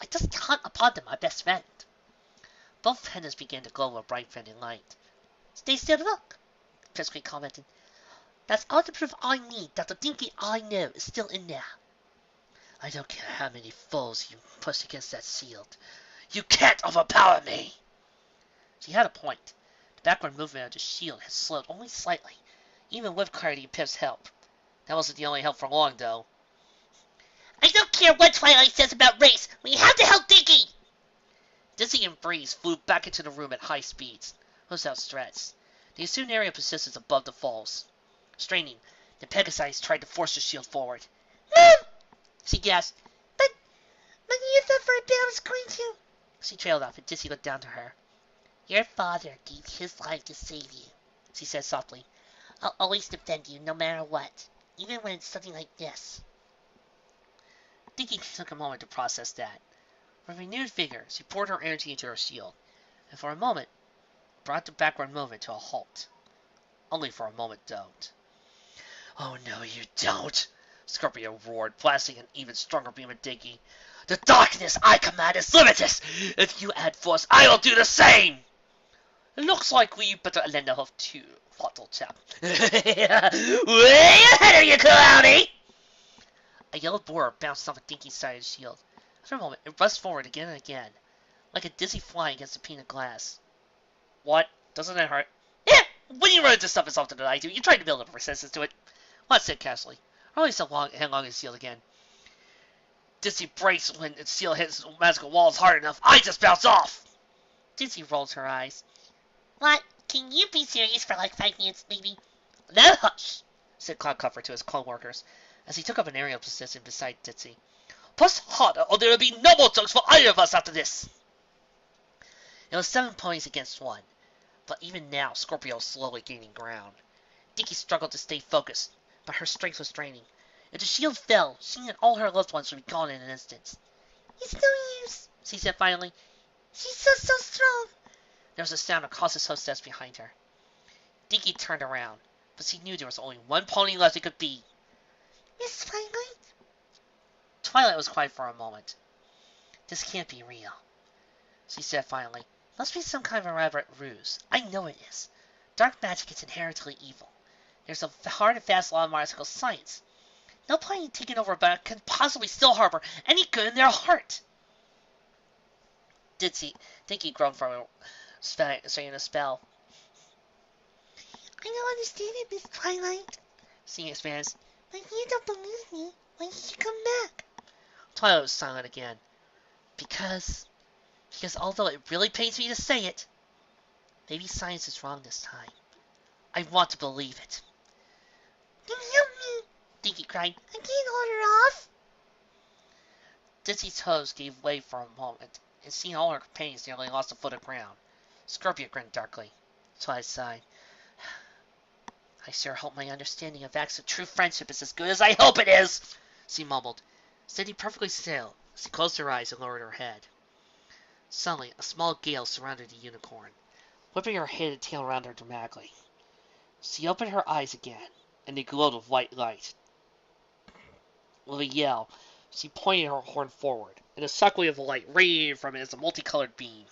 I just can't abandon my best friend." Both pendants began to glow with a bright friendly light. "Stay still to look," Pipsqueak commented. "That's all the proof I need that the Dinky I know is still in there." "I don't care how many foes you push against that shield. You can't overpower me!" She had a point. The backward movement of the shield had slowed only slightly, even with Clarity and Pip's help. That wasn't the only help for long, though. "I don't care what Twilight says about race. We have to help Dinky!" Dizzy and Breeze flew back into the room at high speeds, hooves outstretched. They assumed area positions above the falls. Straining, the Pegasus tried to force the shield forward. Mom! She gasped. But you thought for a bit I was going to. She trailed off, and Dizzy looked down to her. "Your father gave his life to save you," she said softly. "I'll always defend you, no matter what, even when it's something like this." Dinky took a moment to process that. With renewed vigor, she poured her energy into her shield, and for a moment brought the backward movement to a halt. Only for a moment, though. "Oh, no, you don't!" Scorpio roared, blasting an even stronger beam at Dinky. "The darkness I command is limitless! If you add force, I will do the same!" "It looks like we better lend a hoof too, thought old chap." "Way ahead of you, Cloudy!" A yellow boar bounced off a Dinky's side of the shield. After a moment, it rushed forward again and again, like a dizzy fly against a pane of glass. "What? Doesn't it hurt?" "Yeah, when you run into stuff as often as I do, you try to build up resistance to it." Watt said casually. Only so long hang on his shield again. "Dizzy breaks when its shield hits magical walls hard enough. I just bounce off!" Dizzy rolled her eyes. "What? Can you be serious for like 5 minutes, maybe?" "Now hush!" said Cloudcuffer to his co-workers, as he took up an aerial position beside Dizzy. "Push harder, or there will be no more jokes for either of us after this!" It was 7 points against 1, but even now Scorpio was slowly gaining ground. Dinky struggled to stay focused, but her strength was draining. If the shield fell, she and all her loved ones would be gone in an instant. "It's no use," she said finally. "She's so strong." There was a sound across his hostess behind her. Dinky turned around, but she knew there was only one pony left it could be. "Miss Twilight?" Twilight was quiet for a moment. "This can't be real." she said finally. Must be some kind of elaborate ruse. I know it is. Dark magic is inherently evil. There's a hard and fast law of magical science. No point taking over but can possibly still harbor any good in their heart. Dinky groaned from saying a spell. I don't understand it, Miss Twilight. Seeing expands. But if you don't believe me, why did you come back? Twilight was silent again. Because although it really pains me to say it, maybe science is wrong this time. I want to believe it. Then help me, Dinky cried. I can't hold her off. Dizzy's toes gave way for a moment, and seeing all her companions nearly lost a foot of ground. Scorpio grinned darkly. Twilight sighed. I sure hope my understanding of acts of true friendship is as good as I hope it is, she mumbled, standing perfectly still as she closed her eyes and lowered her head. Suddenly, a small gale surrounded the unicorn, whipping her head and tail around her dramatically. She opened her eyes again, and they glowed with white light. With a yell, she pointed her horn forward, and a shockwave of light radiated from it as a multicolored beam.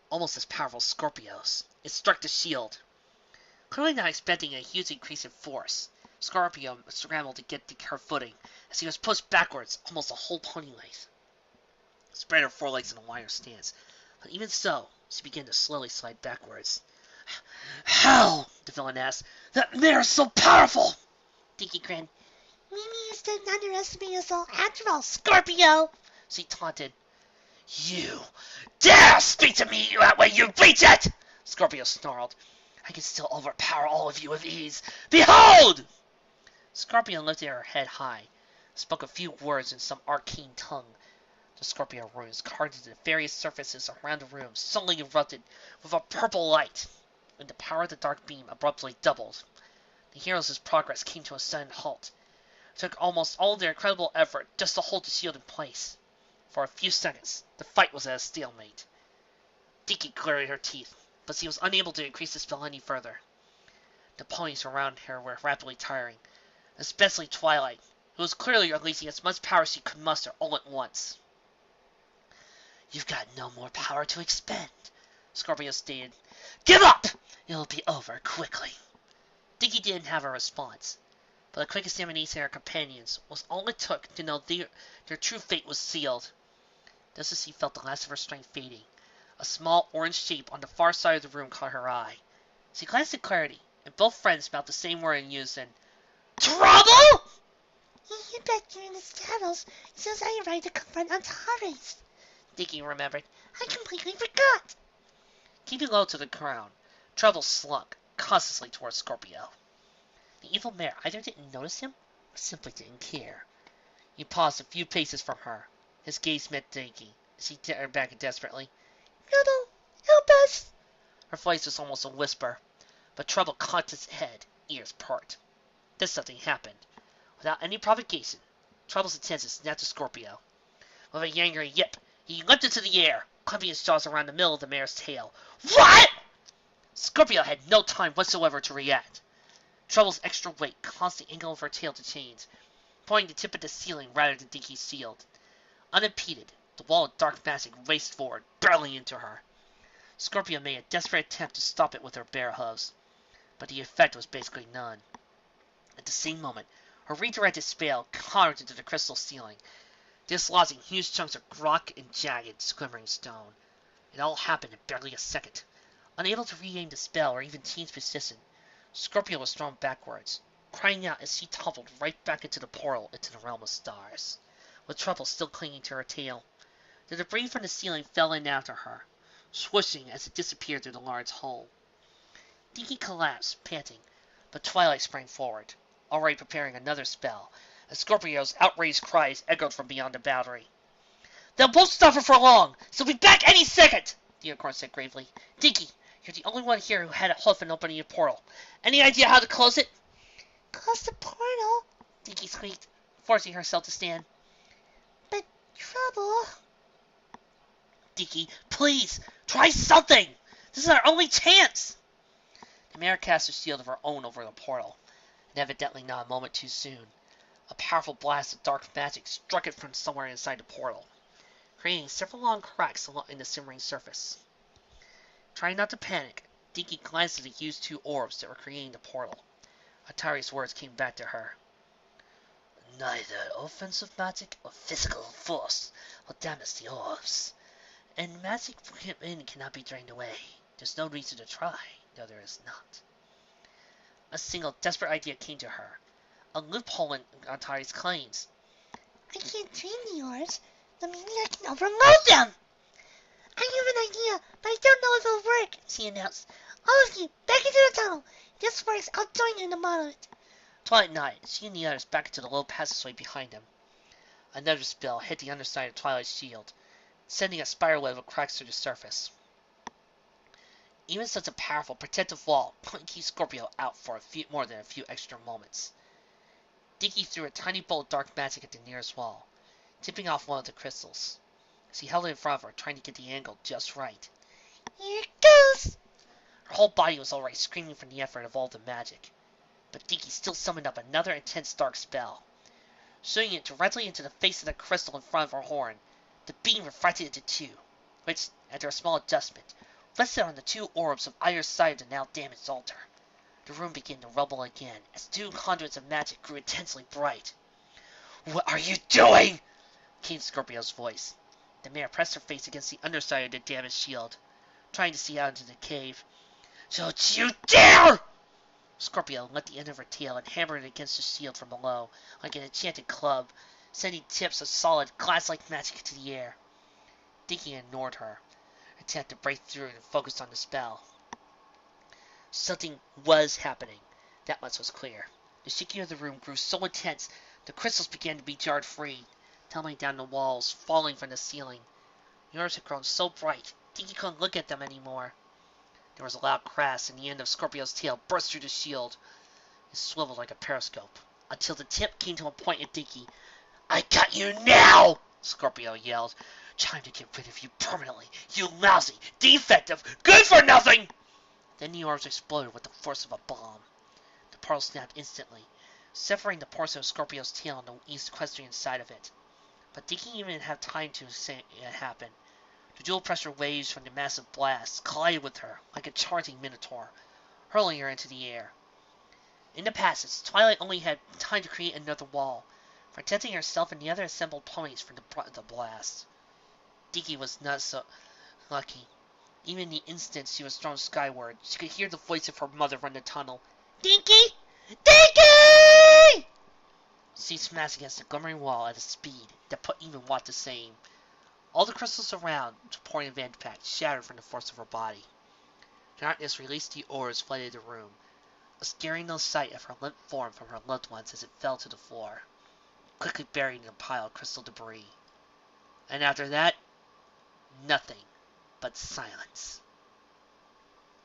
Almost as powerful as Scorpio's, it struck the shield. Clearly not expecting a huge increase in force, Scorpio scrambled to get her footing as he was pushed backwards almost a whole pony length. Spread her forelegs in a wider stance, but even so, she began to slowly slide backwards. How? The villain asked. That mare's so powerful! Dinky grinned. Maybe you didn't underestimate us all after all, Scorpio! She taunted. You dare speak to me that way, you beat it! Scorpio snarled. I can still overpower all of you with ease. Behold! Scorpion lifted her head high, spoke a few words in some arcane tongue. The Scorpio runes carved into the various surfaces around the room suddenly erupted with a purple light, and the power of the dark beam abruptly doubled. The heroes' progress came to a sudden halt. It took almost all their incredible effort just to hold the shield in place. For a few seconds, the fight was at a stalemate. Dinky glared her teeth, but she was unable to increase the spell any further. The ponies around her were rapidly tiring, especially Twilight, who was clearly releasing as much power as she could muster all at once. You've got no more power to expend, Scorpio stated. Give up! It'll be over quickly. Dinky didn't have a response, but a quick examination of her companions was all it took to know their true fate was sealed. Just as she felt the last of her strength fading, a small orange shape on the far side of the room caught her eye. She glanced at Clarity, and both friends mouthed the same word in unison. Trouble? He hid back there in the shadows as soon as I arrived to confront Antares. Dinky remembered. I completely forgot. Keeping low to the ground, Trouble slunk cautiously towards Scorpio. The evil mare either didn't notice him or simply didn't care. He paused a few paces from her. His gaze met Dinky as he turned back desperately. Trouble, help us! Her voice was almost a whisper, but Trouble cocked his head, ears perked. Then something happened. Without any provocation, Trouble's attention snapped to Scorpio. With a angry yip, he leapt into the air, clamping his jaws around the middle of the mare's tail. What? Scorpio had no time whatsoever to react. Trouble's extra weight caused the angle of her tail to change, pointing the tip at the ceiling rather than Dinky's shield. Unimpeded, the wall of dark magic raced forward, barreling into her. Scorpio made a desperate attempt to stop it with her bare hooves, but the effect was basically none. At the same moment, her redirected spell carved into the crystal ceiling, dislodging huge chunks of rock and jagged, glimmering stone. It all happened in barely a second. Unable to re-aim the spell or even change position, Scorpio was thrown backwards, crying out as she toppled right back into the portal into the realm of stars, with Trouble still clinging to her tail. The debris from the ceiling fell in after her, swooshing as it disappeared through the large hole. Dinky collapsed, panting, but Twilight sprang forward, already preparing another spell, as Scorpio's outraged cries echoed from beyond the boundary. They'll both suffer for long, so be back any second, the unicorn said gravely. Dinky, you're the only one here who had a hoof in opening a portal. Any idea how to close it? Close the portal, Dinky squeaked, forcing herself to stand. But Trouble... Dinky, please, try something! This is our only chance! The mare cast a shield of her own over the portal, and evidently not a moment too soon. A powerful blast of dark magic struck it from somewhere inside the portal. creating several long cracks in the simmering surface. Trying not to panic, Dinky glanced at the huge two orbs that were creating the portal. Atari's words came back to her. Neither offensive magic or physical force will damage the orbs. And magic in cannot be drained away. There's no reason to try, though there is not. A single desperate idea came to her. A loophole in Atari's claims. I can't drain the orbs. That means I can overload them. I have an idea, but I don't know if it'll work, she announced. All of you, back into the tunnel. If this works, I'll join you in the model. Twilight nodded, she and the others back into the low passageway behind them. Another spell hit the underside of Twilight's shield, sending a spiral web of cracks through the surface. Even such a powerful protective wall couldn't keep Scorpio out for more than a few extra moments. Dinky threw a tiny bolt of dark magic at the nearest wall, tipping off one of the crystals. She held it in front of her, trying to get the angle just right. Here it goes! Her whole body was already screaming from the effort of all the magic, but Dinky still summoned up another intense dark spell. Shooting it directly into the face of the crystal in front of her horn, the beam refracted into two, which, after a small adjustment, rested on the two orbs of either side of the now damaged altar. The room began to rumble again, as two conduits of magic grew intensely bright. What are you doing? Came Scorpio's voice. The mare pressed her face against the underside of the damaged shield, trying to see out into the cave. Don't you dare! Scorpio let the end of her tail and hammered it against the shield from below, like an enchanted club, sending tips of solid, glass-like magic into the air. Dinky ignored her, attempt to break through and focused on the spell. Something was happening. That much was clear. The shaking of the room grew so intense, the crystals began to be jarred free, tumbling down the walls, falling from the ceiling. The orbs had grown so bright, Dinky couldn't look at them anymore. There was a loud crash, and the end of Scorpio's tail burst through the shield. It swiveled like a periscope, until the tip came to a point at Dinky. I got you now! Scorpio yelled. Time to get rid of you permanently, you lousy, defective, good-for-nothing! Then the orbs exploded with the force of a bomb. The portal snapped instantly, severing the portion of Scorpio's tail on the east equestrian side of it. But Dinky didn't even have time to see it happen. The dual pressure waves from the massive blast collided with her like a charging minotaur, hurling her into the air. In the passage, Twilight only had time to create another wall, protecting herself and the other assembled ponies from the blast. Dinky was not so lucky. Even in the instant she was thrown skyward, she could hear the voice of her mother from the tunnel. Dinky! Dinky! She smashed against the glimmering wall at a speed that put even Watt to shame. All the crystals around, supporting the impact, shattered from the force of her body. Darkness released the orbs flooded the room, a scaring no sight of her limp form from her loved ones as it fell to the floor, quickly buried in a pile of crystal debris. And after that, nothing but silence.